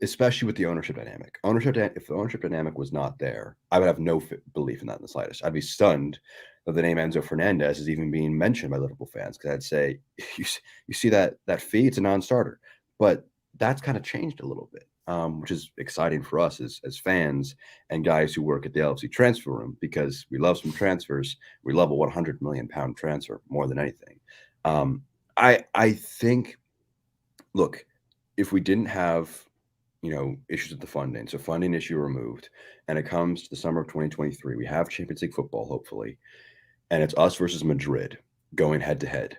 especially with the ownership dynamic. If the ownership dynamic was not there, I would have no belief in that in the slightest. I'd be stunned that the name Enzo Fernandez is even being mentioned by Liverpool fans, because I'd say, you see that fee, it's a non-starter. But that's kind of changed a little bit, which is exciting for us as fans and guys who work at the LFC transfer room, because we love some transfers. We love a 100 million pound transfer more than anything. I think, look, if we didn't have issues with the funding, so funding issue removed, and it comes to the summer of 2023, we have Champions League football, hopefully, and it's us versus Madrid going head to head.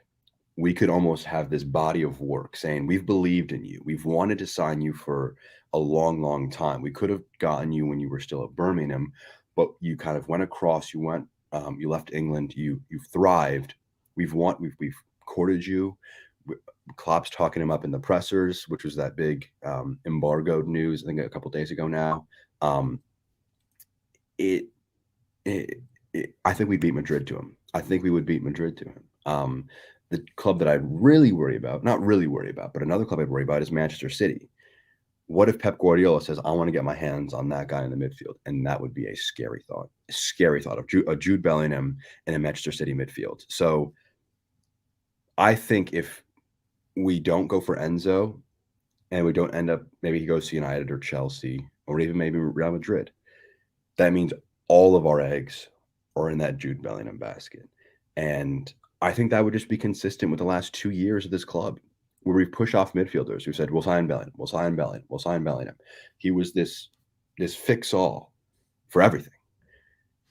We could almost have this body of work saying, we've believed in you. We've wanted to sign you for a long, long time. We could have gotten you when you were still at Birmingham, but you kind of went across, you left England, you thrived. We've courted you. Klopp's talking him up in the pressers, which was that big embargoed news, I think a couple days ago now. I think we beat Madrid to him. I think we would beat Madrid to him. The club that I'd really worry about, not really worry about, but another club I'd worry about is Manchester City. What if Pep Guardiola says, I want to get my hands on that guy in the midfield? And that would be a scary thought of Jude Bellingham in a Manchester City midfield. So I think if we don't go for Enzo and we don't end up, maybe he goes to United or Chelsea or even maybe Real Madrid, that means all of our eggs are in that Jude Bellingham basket. And I think that would just be consistent with the last 2 years of this club, where we've pushed off midfielders who said, we'll sign Bellingham, we'll sign Bellingham, we'll sign Bellingham. He was this fix-all for everything.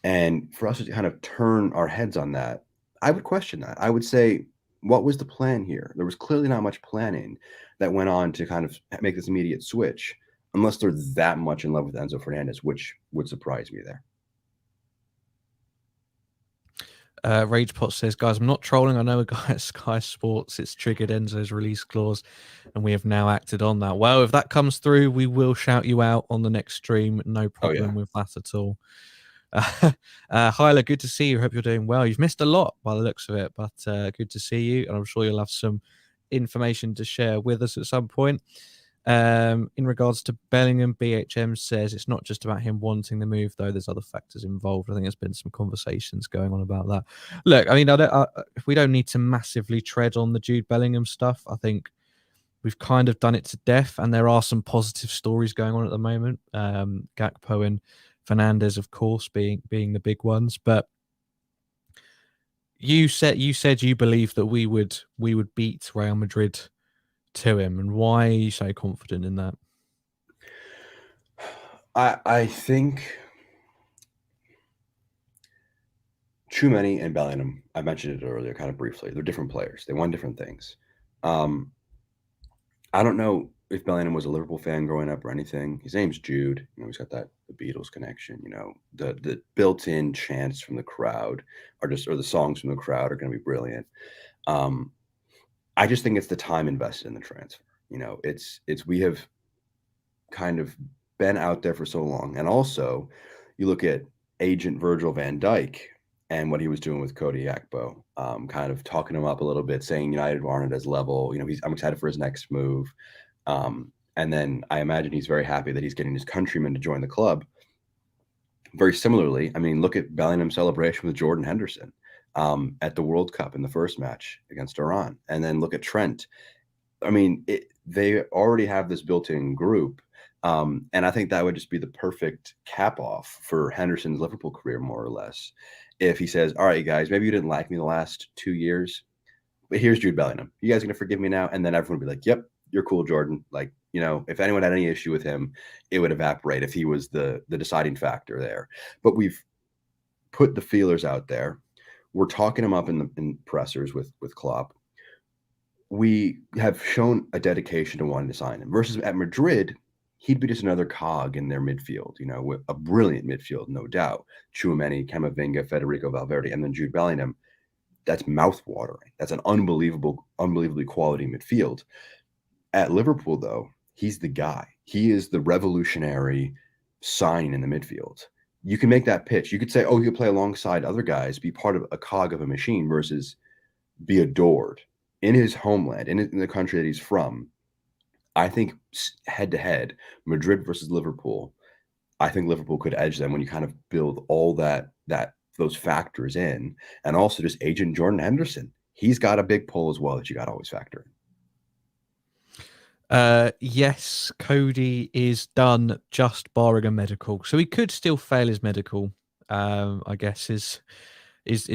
And for us to kind of turn our heads on that, I would question that. I would say, what was the plan here? There was clearly not much planning that went on to kind of make this immediate switch, unless they're that much in love with Enzo Fernandez, which would surprise me there. RagePot says, guys, I'm not trolling. I know a guy at Sky Sports, it's triggered Enzo's release clause, and we have now acted on that. Well, if that comes through, we will shout you out on the next stream. No problem with that at all. Hyla, good to see you. Hope you're doing well. You've missed a lot by the looks of it, but good to see you, and I'm sure you'll have some information to share with us at some point. In regards to Bellingham, BHM says it's not just about him wanting the move, though. There's other factors involved. I think there's been some conversations going on about that. Look, I mean, we don't need to massively tread on the Jude Bellingham stuff. I think we've kind of done it to death, and there are some positive stories going on at the moment. Gakpo and Fernandez, of course, being the big ones. But you said you believe that we would beat Real Madrid to him, and why are you so confident in that? I think Tchouaméni and Bellingham, I mentioned it earlier kind of briefly, they're different players. They want different things. I don't know if Bellingham was a Liverpool fan growing up or anything. His name's Jude. He's got the Beatles connection. The built-in chants from the crowd or the songs from the crowd are going to be brilliant. I just think it's the time invested in the transfer. We have kind of been out there for so long. And also, you look at agent Virgil van Dijk and what he was doing with Cody Gakpo, kind of talking him up a little bit, saying United aren't at his level. I'm excited for his next move. And then I imagine he's very happy that he's getting his countrymen to join the club. Very similarly, I mean, look at Bellingham's celebration with Jordan Henderson at the World Cup in the first match against Iran. And then look at Trent. I mean, they already have this built-in group. And I think that would just be the perfect cap off for Henderson's Liverpool career, more or less. If he says, all right, guys, maybe you didn't like me the last 2 years, but here's Jude Bellingham. You guys are going to forgive me now? And then everyone would be like, yep, you're cool, Jordan. Like, if anyone had any issue with him, it would evaporate if he was the deciding factor there. But we've put the feelers out there. We're talking him up in pressers with Klopp. We have shown a dedication to wanting to sign him. Versus at Madrid, he'd be just another cog in their midfield, with a brilliant midfield, no doubt. Tchouaméni, Camavinga, Federico Valverde, and then Jude Bellingham. That's mouth-watering. That's an unbelievably quality midfield. At Liverpool, though, he's the guy. He is the revolutionary sign in the midfield. You can make that pitch. You could say, oh, he could play alongside other guys, be part of a cog of a machine, versus be adored in his homeland, in the country that he's from. I think head to head, Madrid versus Liverpool, I think Liverpool could edge them when you kind of build all those factors in, and also just agent Jordan Henderson. He's got a big pull as well that you got to always factor in. Yes, Cody is done, just barring a medical, so he could still fail his medical. I guess is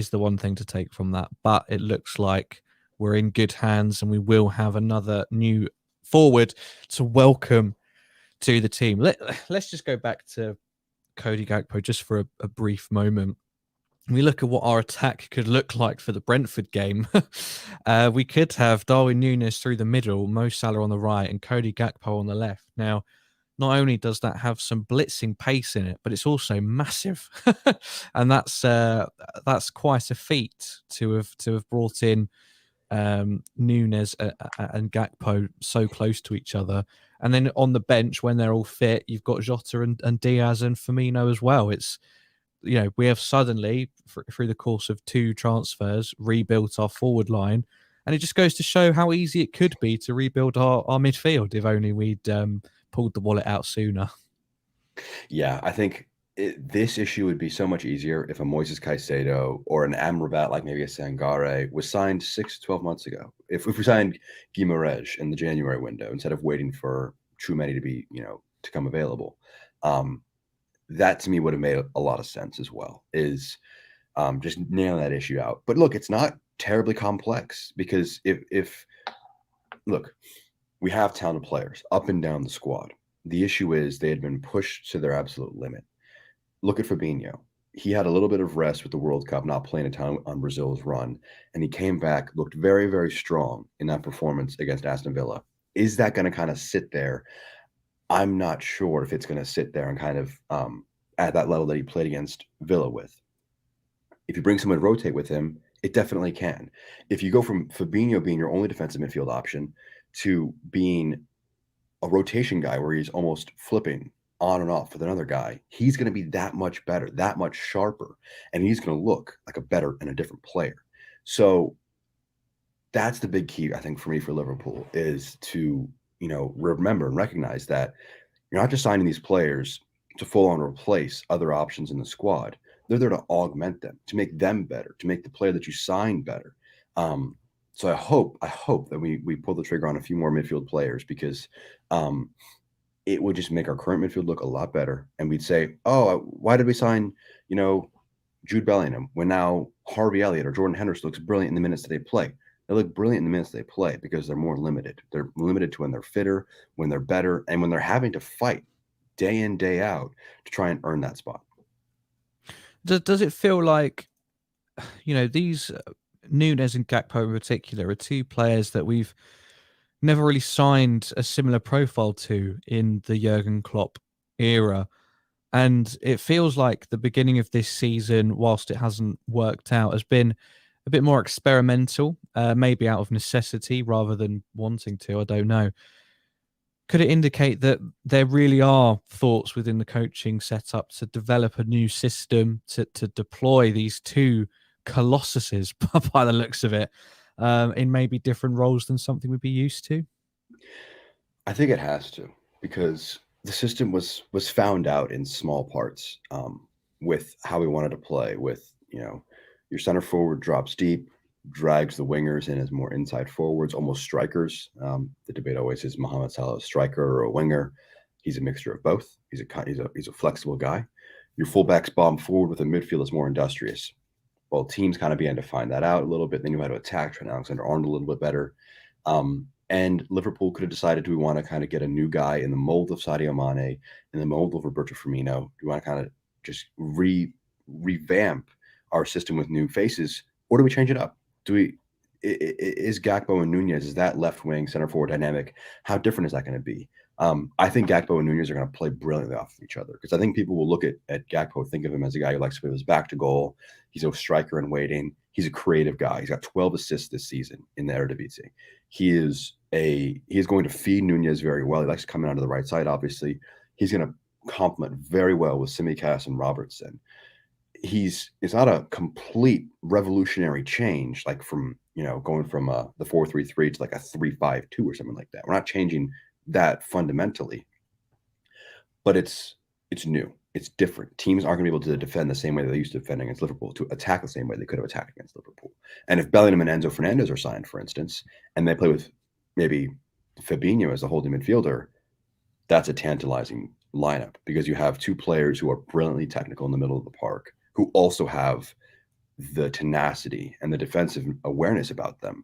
the one thing to take from that. But it looks like we're in good hands, and we will have another new forward to welcome to the team. Let's just go back to Cody Gakpo just for a brief moment. We look at what our attack could look like for the Brentford game. We could have Darwin Núñez through the middle, Mo Salah on the right, and Cody Gakpo on the left. Now, not only does that have some blitzing pace in it, but it's also massive, and that's quite a feat to have brought in Núñez and Gakpo so close to each other. And then on the bench, when they're all fit, you've got Jota and Diaz and Firmino as well. It's, we have suddenly, through the course of 2 transfers, rebuilt our forward line. And it just goes to show how easy it could be to rebuild our midfield if only we'd pulled the wallet out sooner. Yeah, I think this issue would be so much easier if a Moises Caicedo or an Amrabat, like maybe a Sangare, was signed 6 to 12 months ago. If we signed Guimaraes in the January window instead of waiting for Tchouameni to be, to come available, that to me would have made a lot of sense as well, is just nailing that issue out. But look, it's not terribly complex, because if look, we have talented players up and down the squad. The issue is they had been pushed to their absolute limit. Look at Fabinho. He had a little bit of rest with the World Cup, not playing a ton on Brazil's run, and he came back, looked very, very strong in that performance against Aston Villa. Is that going to kind of sit there? I'm not sure if it's going to sit there and kind of at that level that he played against Villa with. If you bring someone to rotate with him, it definitely can. If you go from Fabinho being your only defensive midfield option to being a rotation guy where he's almost flipping on and off with another guy, he's going to be that much better, that much sharper, and he's going to look like a better and a different player. So that's the big key, I think, for me, for Liverpool, is to, remember and recognize that you're not just signing these players to full on replace other options in the squad. They're there to augment them, to make them better, to make the player that you sign better. So I hope that we pull the trigger on a few more midfield players, because it would just make our current midfield look a lot better. And we'd say, oh, why did we sign, Jude Bellingham, when now Harvey Elliott or Jordan Henderson looks brilliant in the minutes that they play? They look brilliant in the minutes they play because they're more limited. They're limited to when they're fitter, when they're better, and when they're having to fight day in, day out to try and earn that spot. Does it feel like, these Núñez and Gakpo in particular are 2 players that we've never really signed a similar profile to in the Jurgen Klopp era? And it feels like the beginning of this season, whilst it hasn't worked out, has been a bit more experimental, maybe out of necessity rather than wanting to. I don't know. Could it indicate that there really are thoughts within the coaching setup to develop a new system, to deploy these 2 colossuses, by the looks of it, in maybe different roles than something we'd be used to? I think it has to, because the system was found out in small parts, with how we wanted to play, with, your center forward drops deep, drags the wingers in as more inside forwards, almost strikers. The debate always is Mohamed Salah a striker or a winger. He's a mixture of both. He's a flexible guy. Your fullbacks bomb forward with a midfield that's more industrious. Well, teams kind of began to find that out a little bit. Then you had to attack Trent Alexander-Arnold a little bit better. And Liverpool could have decided, do we want to kind of get a new guy in the mold of Sadio Mane, in the mold of Roberto Firmino? Do we want to kind of just revamp our system with new faces, or do we change it up? Is Gakpo and Núñez, is that left wing center forward dynamic? How different is that going to be? I think Gakpo and Núñez are going to play brilliantly off of each other, because I think people will look at Gakpo, think of him as a guy who likes to play his back to goal. He's a striker in waiting. He's a creative guy. He's got 12 assists this season in the Eredivisie. He is going to feed Núñez very well. He likes coming onto the right side, obviously. He's going to complement very well with Tsimikas and Robertson. It's not a complete revolutionary change, like from, going from the 4-3-3 to like a 3-5-2 or something like that. We're not changing that fundamentally, but it's new. It's different. Teams aren't going to be able to defend the same way they used to defend against Liverpool, to attack the same way they could have attacked against Liverpool. And if Bellingham and Enzo Fernandez are signed, for instance, and they play with maybe Fabinho as a holding midfielder, that's a tantalizing lineup, because you have two players who are brilliantly technical in the middle of the park, who also have the tenacity and the defensive awareness about them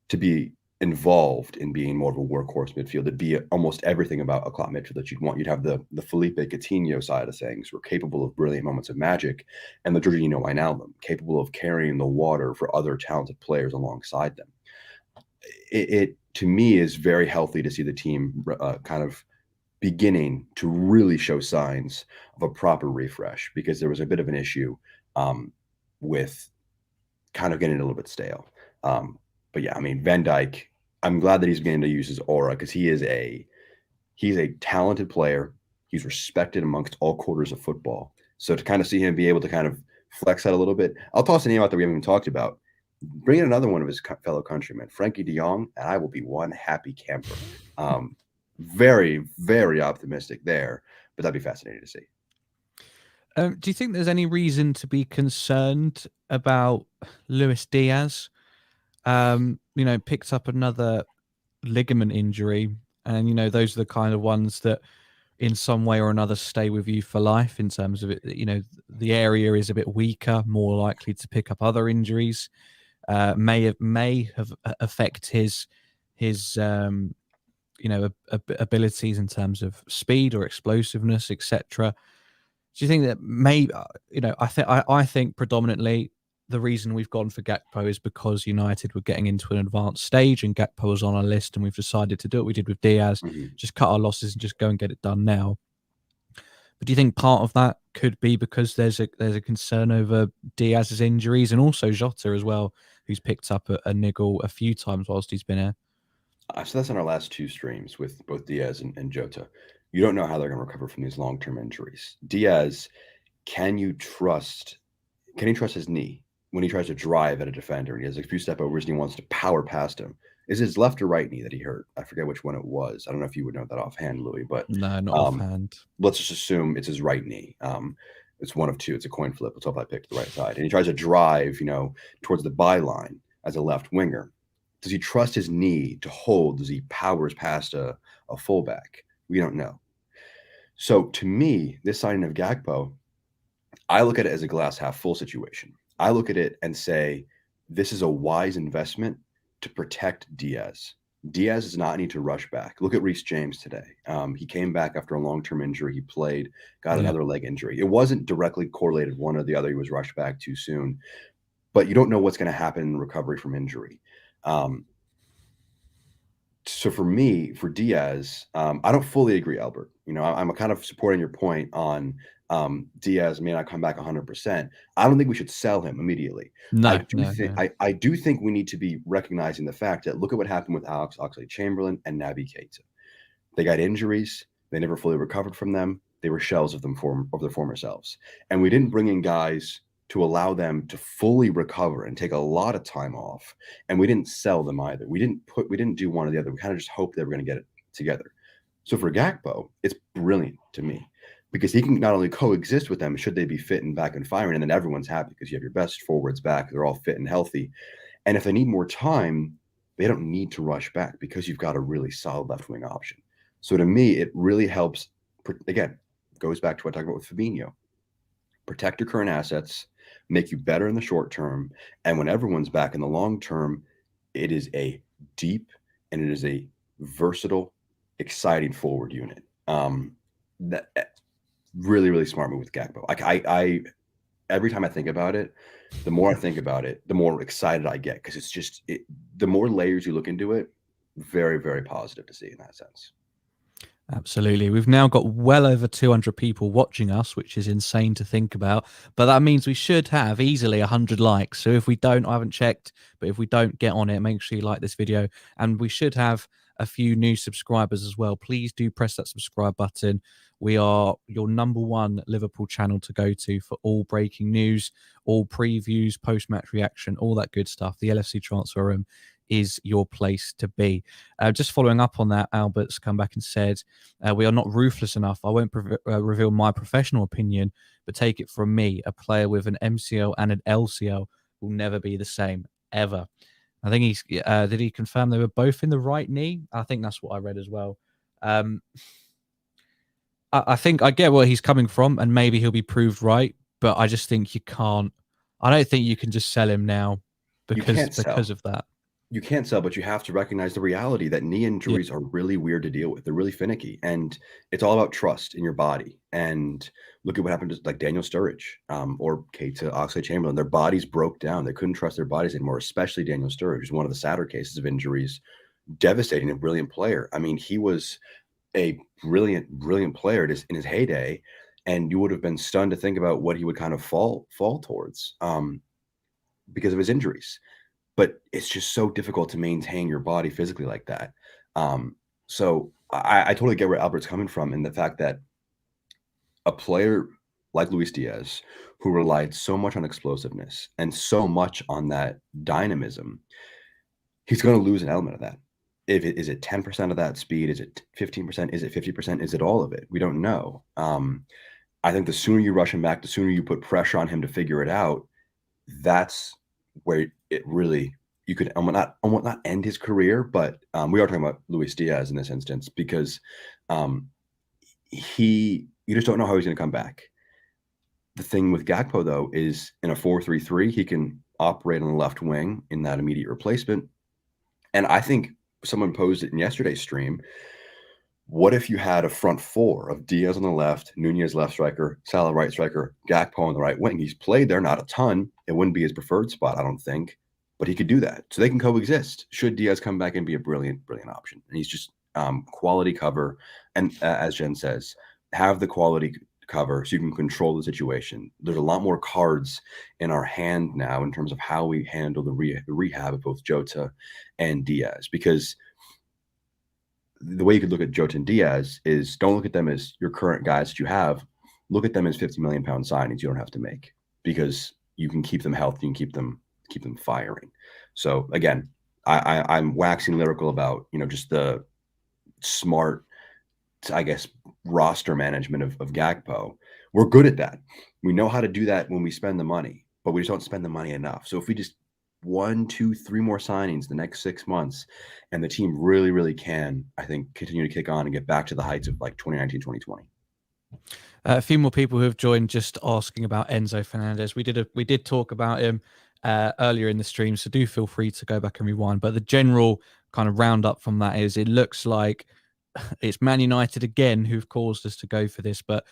to be involved in being more of a workhorse midfield. It'd be almost everything about a Klopp midfield that you'd want. You'd have the Felipe Coutinho side of things, who are capable of brilliant moments of magic, and the Jorginho Wijnaldum, capable of carrying the water for other talented players alongside them. It to me is very healthy to see the team kind of beginning to really show signs of a proper refresh, because there was a bit of an issue with kind of getting a little bit stale. But yeah, I mean, Van Dijk, I'm glad that he's beginning to use his aura, because he's a talented player. He's respected amongst all quarters of football. So to kind of see him be able to kind of flex that a little bit, I'll toss a name out that we haven't even talked about. Bring in another one of his fellow countrymen, Frankie de Jong, and I will be one happy camper. Very, very optimistic there, but that'd be fascinating to see. Do you think there's any reason to be concerned about Luis Diaz? Picked up another ligament injury, and those are the kind of ones that in some way or another stay with you for life, in terms of it. The area is a bit weaker, more likely to pick up other injuries. May have affect his abilities in terms of speed or explosiveness, etc. Do you think that I think predominantly the reason we've gone for Gakpo is because United were getting into an advanced stage, and Gakpo was on our list, and we've decided to do what we did with Diaz, just cut our losses and just go and get it done now. But do you think part of that could be because there's a concern over Diaz's injuries, and also Jota as well, who's picked up a niggle a few times whilst he's been here? So that's on our last two streams with both Diaz and Jota. You don't know how they're going to recover from these long-term injuries. Diaz, can he trust his knee when he tries to drive at a defender and he has a few step overs and he wants to power past him? Is his left or right knee that he hurt? I forget which one it was. I don't know if you would know that offhand, Louis, but no, not offhand. Let's just assume it's his right knee. It's one of two. It's a coin flip. Let's hope I picked the right side. And he tries to drive, towards the byline as a left winger. Does he trust his knee to hold? Does he powers past a fullback? We don't know. So to me, this signing of Gakpo, I look at it as a glass half full situation. I look at it and say, this is a wise investment to protect Diaz. Diaz does not need to rush back. Look at Reece James today. He came back after a long-term injury. He played, got another leg injury. It wasn't directly correlated one or the other. He was rushed back too soon. But you don't know what's going to happen in recovery from injury. So for me, for Diaz, I don't fully agree, Albert. I'm kind of supporting your point on Diaz may not come back 100%. I don't think we should sell him immediately. No, I do think we need to be recognizing the fact that look at what happened with Alex Oxlade-Chamberlain and Naby Keita. They got injuries. They never fully recovered from them. They were shells of their former selves. And we didn't bring in guys to allow them to fully recover and take a lot of time off. And we didn't sell them either. We didn't do one or the other. We kind of just hoped they were going to get it together. So for Gakpo, it's brilliant to me, because he can not only coexist with them should they be fit and back and firing, and then everyone's happy because you have your best forwards back. They're all fit and healthy. And if they need more time, they don't need to rush back because you've got a really solid left wing option. So to me, it really helps. Again, goes back to what I talked about with Fabinho. Protect your current assets, make you better in the short term. And when everyone's back in the long term, it is a deep and it is a versatile, exciting forward unit. That really, really smart move with Gakpo. I every time I think about it, the more I think about it, the more excited I get, because it's just the more layers you look into it, very, very positive to see in that sense. Absolutely. We've now got well over 200 people watching us, which is insane to think about. But that means we should have easily 100 likes. So if we don't, I haven't checked, but if we don't, get on it. Make sure you like this video. And we should have a few new subscribers as well. Please do press that subscribe button. We are your #1 Liverpool channel to go to for all breaking news, all previews, post-match reaction, all that good stuff. The LFC Transfer Room is your place to be. Just following up on that, Albert's come back and said, we are not ruthless enough. I won't reveal my professional opinion, but take it from me, a player with an MCL and an LCL will never be the same, ever. I think he's, did he confirm they were both in the right knee? I think that's what I read as well. I think I get where he's coming from, and maybe he'll be proved right, but I just think you can't. I don't think you can just sell him now because of that. You can't sell, but you have to recognize the reality that knee injuries are really weird to deal with. They're really finicky, and it's all about trust in your body. And look at what happened to like Daniel Sturridge or Keita Oxlade-Chamberlain. Their bodies broke down. They couldn't trust their bodies anymore, especially Daniel Sturridge, who's one of the sadder cases of injuries. Devastating, a brilliant player. I mean, he was a brilliant player in his heyday, and you would have been stunned to think about what he would kind of fall towards because of his injuries. But it's just so difficult to maintain your body physically like that. So I totally get where Albert's coming from, in the fact that a player like Luis Diaz, who relied so much on explosiveness and so much on that dynamism, he's going to lose an element of that. Is it 10% of that speed? Is it 15%? Is it 50%? Is it all of it? We don't know. I think the sooner you rush him back, the sooner you put pressure on him to figure it out, that's where it really, you could not end his career, but we are talking about Luis Diaz in this instance, because you just don't know how he's going to come back. The thing with Gakpo, though, is in a 4-3-3, he can operate on the left wing in that immediate replacement. And I think someone posed it in yesterday's stream. What if you had a front four of Diaz on the left, Nunez left striker, Salah right striker, Gakpo on the right wing? He's played there, not a ton. It wouldn't be his preferred spot, I don't think, but he could do that. So they can coexist. Should Diaz come back and be a brilliant option? And he's just quality cover. And as Jen says, have the quality cover so you can control the situation. There's a lot more cards in our hand now in terms of how we handle the rehab of both Jota and Diaz, because the way you could look at Jota and Diaz is, don't look at them as your current guys that you have. Look at them as 50 million pound signings you don't have to make, because you can keep them healthy and keep them firing. So again, I'm waxing lyrical about, just the smart, I guess, roster management of Gakpo. We're good at that. We know how to do that when we spend the money, but we just don't spend the money enough. So if we just 1, 2, 3 more signings the next 6 months, and the team really can, I think, continue to kick on and get back to the heights of like 2019, 2020. A few more people who have joined just asking about Enzo Fernandez. We did talk about him earlier in the stream, so do feel free to go back and rewind. But the general kind of roundup from that is, it looks like it's Man United again who've caused us to go for this, but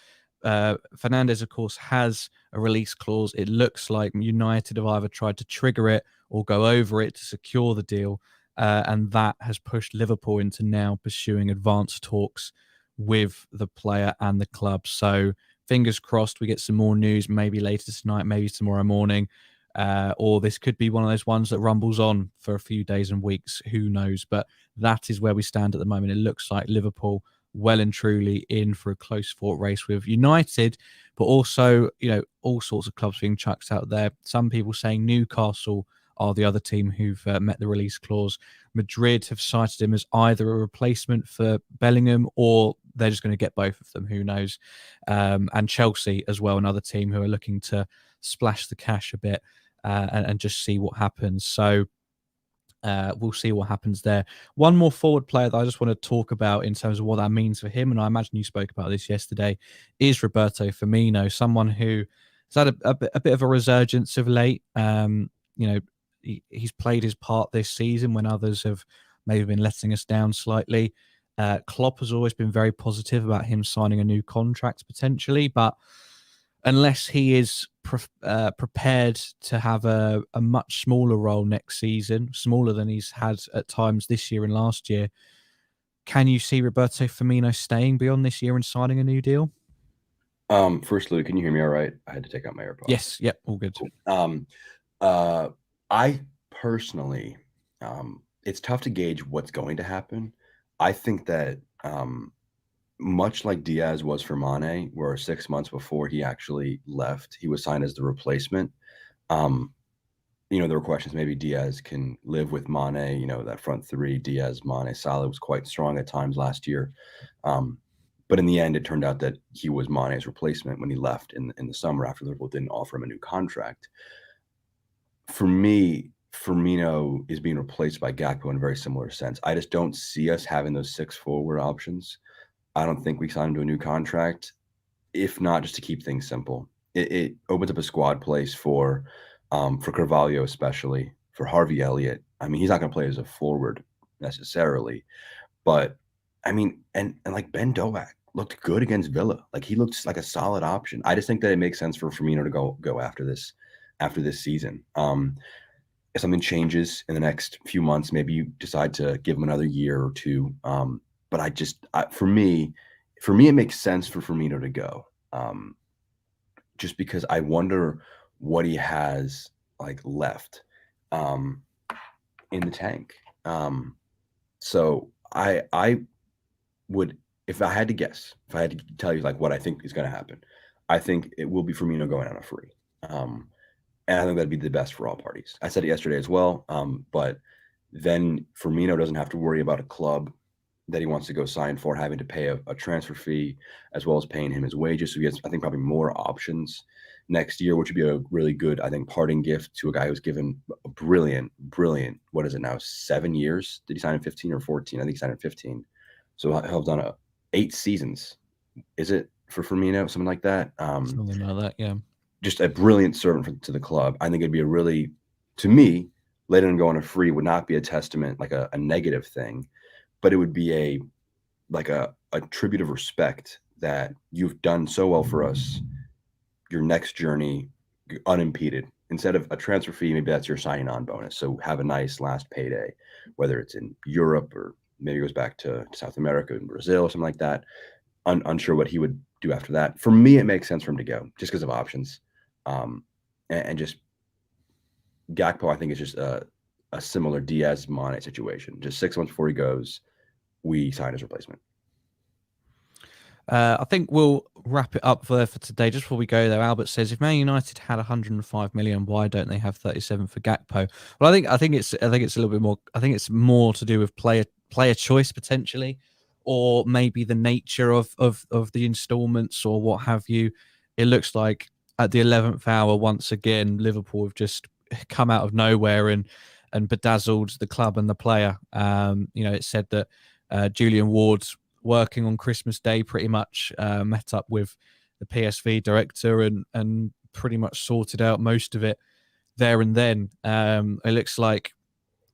Fernandez, of course, has a release clause. It looks like United have either tried to trigger it or go over it to secure the deal, and that has pushed Liverpool into now pursuing advanced talks with the player and the club. So fingers crossed we get some more news, maybe later tonight, maybe tomorrow morning, or this could be one of those ones that rumbles on for a few days and weeks. Who knows? But that is where we stand at the moment. It looks like Liverpool well and truly in for a close fought race with United, but also, all sorts of clubs being chucked out there. Some people saying Newcastle are the other team who've met the release clause. Madrid have cited him as either a replacement for Bellingham, or they're just going to get both of them. Who knows? And Chelsea as well, another team who are looking to splash the cash a bit and just see what happens. So we'll see what happens there. One more forward player that I just want to talk about in terms of what that means for him, and I imagine you spoke about this yesterday, is Roberto Firmino, someone who has had a bit of a resurgence of late. He's played his part this season when others have maybe been letting us down slightly. Klopp has always been very positive about him signing a new contract potentially, but unless he is prepared to have a much smaller role next season, smaller than he's had at times this year and last year, can you see Roberto Firmino staying beyond this year and signing a new deal? First, Lou, can you hear me all right? I had to take out my AirPods. Yes, yep, all good. Cool. I personally, it's tough to gauge what's going to happen. I think that much like Diaz was for Mane, where 6 months before he actually left, he was signed as the replacement. there were questions. Maybe Diaz can live with Mane. That front three, Diaz, Mane, Salah was quite strong at times last year. But in the end, it turned out that he was Mane's replacement when he left in the summer after Liverpool didn't offer him a new contract. For me, Firmino is being replaced by Gakpo in a very similar sense. I just don't see us having those 6 forward options. I don't think we sign him to a new contract, if not just to keep things simple. It opens up a squad place for Carvalho, especially for Harvey Elliott. I mean, he's not going to play as a forward necessarily, but I mean, and like Ben Doak looked good against Villa. Like he looks like a solid option. I just think that it makes sense for Firmino to go after this season. If something changes in the next few months, maybe you decide to give him another year or two. But for me, it makes sense for Firmino to go. Just because I wonder what he has like left in the tank. So I would, if I had to guess, if I had to tell you like what I think is going to happen, I think it will be Firmino going on a free. And I think that'd be the best for all parties. I said it yesterday as well. But then Firmino doesn't have to worry about a club that he wants to go sign for having to pay a transfer fee, as well as paying him his wages. So he has, I think, probably more options next year, which would be a really good, I think, parting gift to a guy who's given a brilliant, what is it now, 7 years? Did he sign in 15 or 14? I think he signed in 15. So he'll have done 8 seasons. Is it for Firmino? Something like that? Something like that, yeah. Just a brilliant servant to the club. I think it'd be a really, to me, letting him go on a free would not be a testament, like a negative thing, but it would be a tribute of respect that you've done so well for us. Your next journey unimpeded. Instead of a transfer fee, maybe that's your signing on bonus. So have a nice last payday, whether it's in Europe or maybe it goes back to South America and Brazil or something like that. Unsure what he would do after that. For me, it makes sense for him to go just because of options. And just Gakpo, I think, is just a similar Diaz-Mane situation. Just 6 months before he goes, we sign his replacement. I think we'll wrap it up there for today. Just before we go, though, Albert says, if Man United had 105 million, why don't they have 37 for Gakpo? Well, I think it's a little bit more. I think it's more to do with player choice potentially, or maybe the nature of the installments or what have you. It looks like at the 11th hour, once again, Liverpool have just come out of nowhere and bedazzled the club and the player. It said that Julian Ward's working on Christmas Day pretty much, met up with the PSV director and pretty much sorted out most of it there and then. It looks like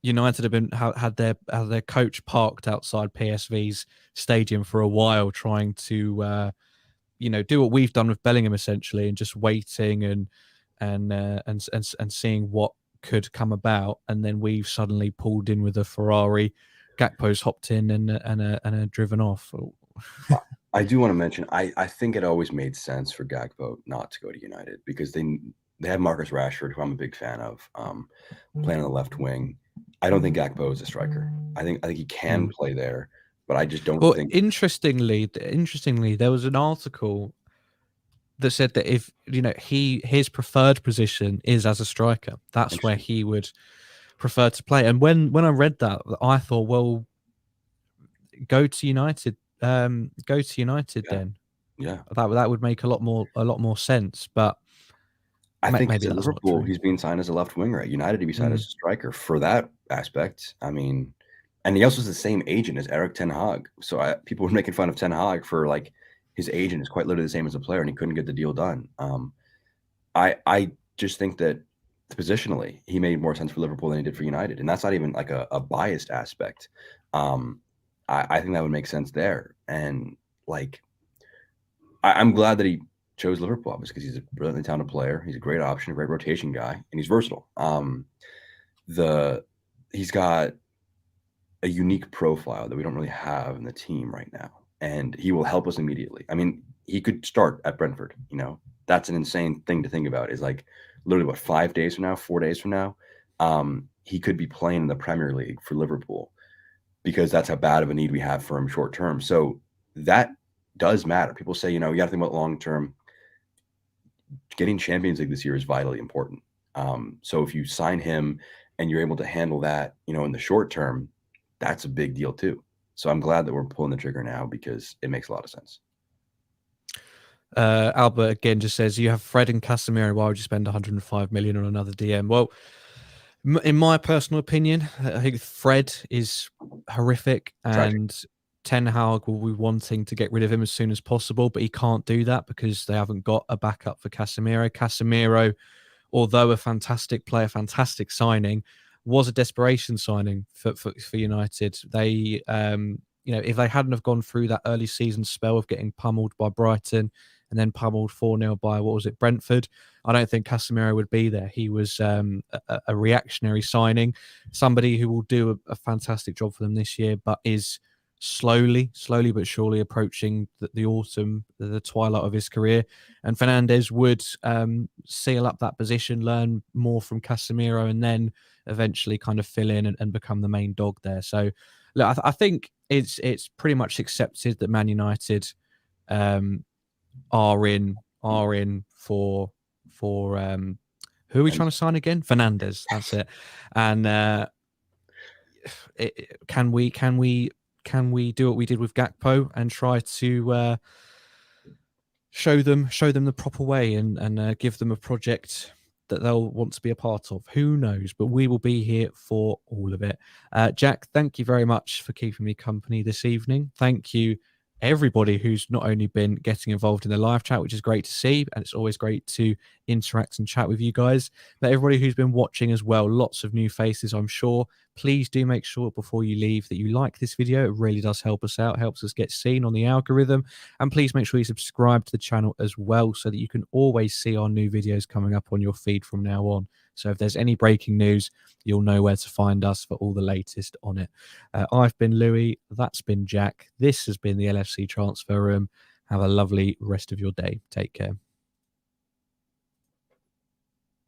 United have had their coach parked outside PSV's stadium for a while, trying to do what we've done with Bellingham essentially, and just waiting and seeing what could come about. And then we've suddenly pulled in with a Ferrari. Gakpo's hopped in and driven off. I do want to mention, I think it always made sense for Gakpo not to go to United because they have Marcus Rashford, who I'm a big fan of, playing on the left wing. I don't think Gakpo is a striker. I think he can play there, but I just don't think. Interestingly, there was an article that said that if his preferred position is as a striker, that's where he would prefer to play. And when I read that, I thought, well, go to United. Then. Yeah, that would make a lot more sense. But I think maybe at Liverpool, he's being signed as a left winger. At United, he'd be signed as a striker for that aspect. I mean, and he also has the same agent as Eric Ten Hag. So people were making fun of Ten Hag for like his agent is quite literally the same as a player, and he couldn't get the deal done. I just think that positionally, he made more sense for Liverpool than he did for United, and that's not even like a biased aspect. I think that would make sense there, and like I'm glad that he chose Liverpool, obviously, because he's a brilliantly talented player. He's a great option, a great rotation guy, and he's versatile. He's got a unique profile that we don't really have in the team right now, and he will help us immediately. I mean, he could start at Brentford. That's an insane thing to think about. Is like literally 4 days from now, he could be playing in the Premier League for Liverpool because that's how bad of a need we have for him short term. So that does matter. People say, you got to think about long term. Getting Champions League this year is vitally important. So if you sign him and you're able to handle that, in the short term, that's a big deal too. So I'm glad that we're pulling the trigger now because it makes a lot of sense. Albert again just says, you have Fred and Casemiro, why would you spend 105 million on another DM? Well, in my personal opinion, I think Fred is horrific, and Ten Hag will be wanting to get rid of him as soon as possible, but he can't do that because they haven't got a backup for Casemiro. Casemiro, although a fantastic player, fantastic signing, was a desperation signing for United. They, if they hadn't have gone through that early season spell of getting pummeled by Brighton and then pummeled 4-0 by, Brentford, I don't think Casemiro would be there. He was a reactionary signing, somebody who will do a fantastic job for them this year, but is slowly but surely approaching the autumn, the twilight of his career. And Fernandez would seal up that position, learn more from Casemiro, and then eventually kind of fill in and become the main dog there. So look, I think it's pretty much accepted that Man United are in for who are we trying to sign again? Fernandez. That's it. And can we do what we did with Gakpo and try to show them the proper way and give them a project that they'll want to be a part of? Who knows? But we will be here for all of it. Jack, thank you very much for keeping me company this evening. Thank you, everybody who's not only been getting involved in the live chat, which is great to see, and it's always great to interact and chat with you guys, but everybody who's been watching as well. Lots of new faces, I'm sure. Please do make sure before you leave that you like this video. It really does help us out, helps us get seen on the algorithm. And please make sure you subscribe to the channel as well so that you can always see our new videos coming up on your feed from now on. So if there's any breaking news, you'll know where to find us for all the latest on it. I've been Louis. That's been Jack. This has been the LFC Transfer Room. Have a lovely rest of your day. Take care.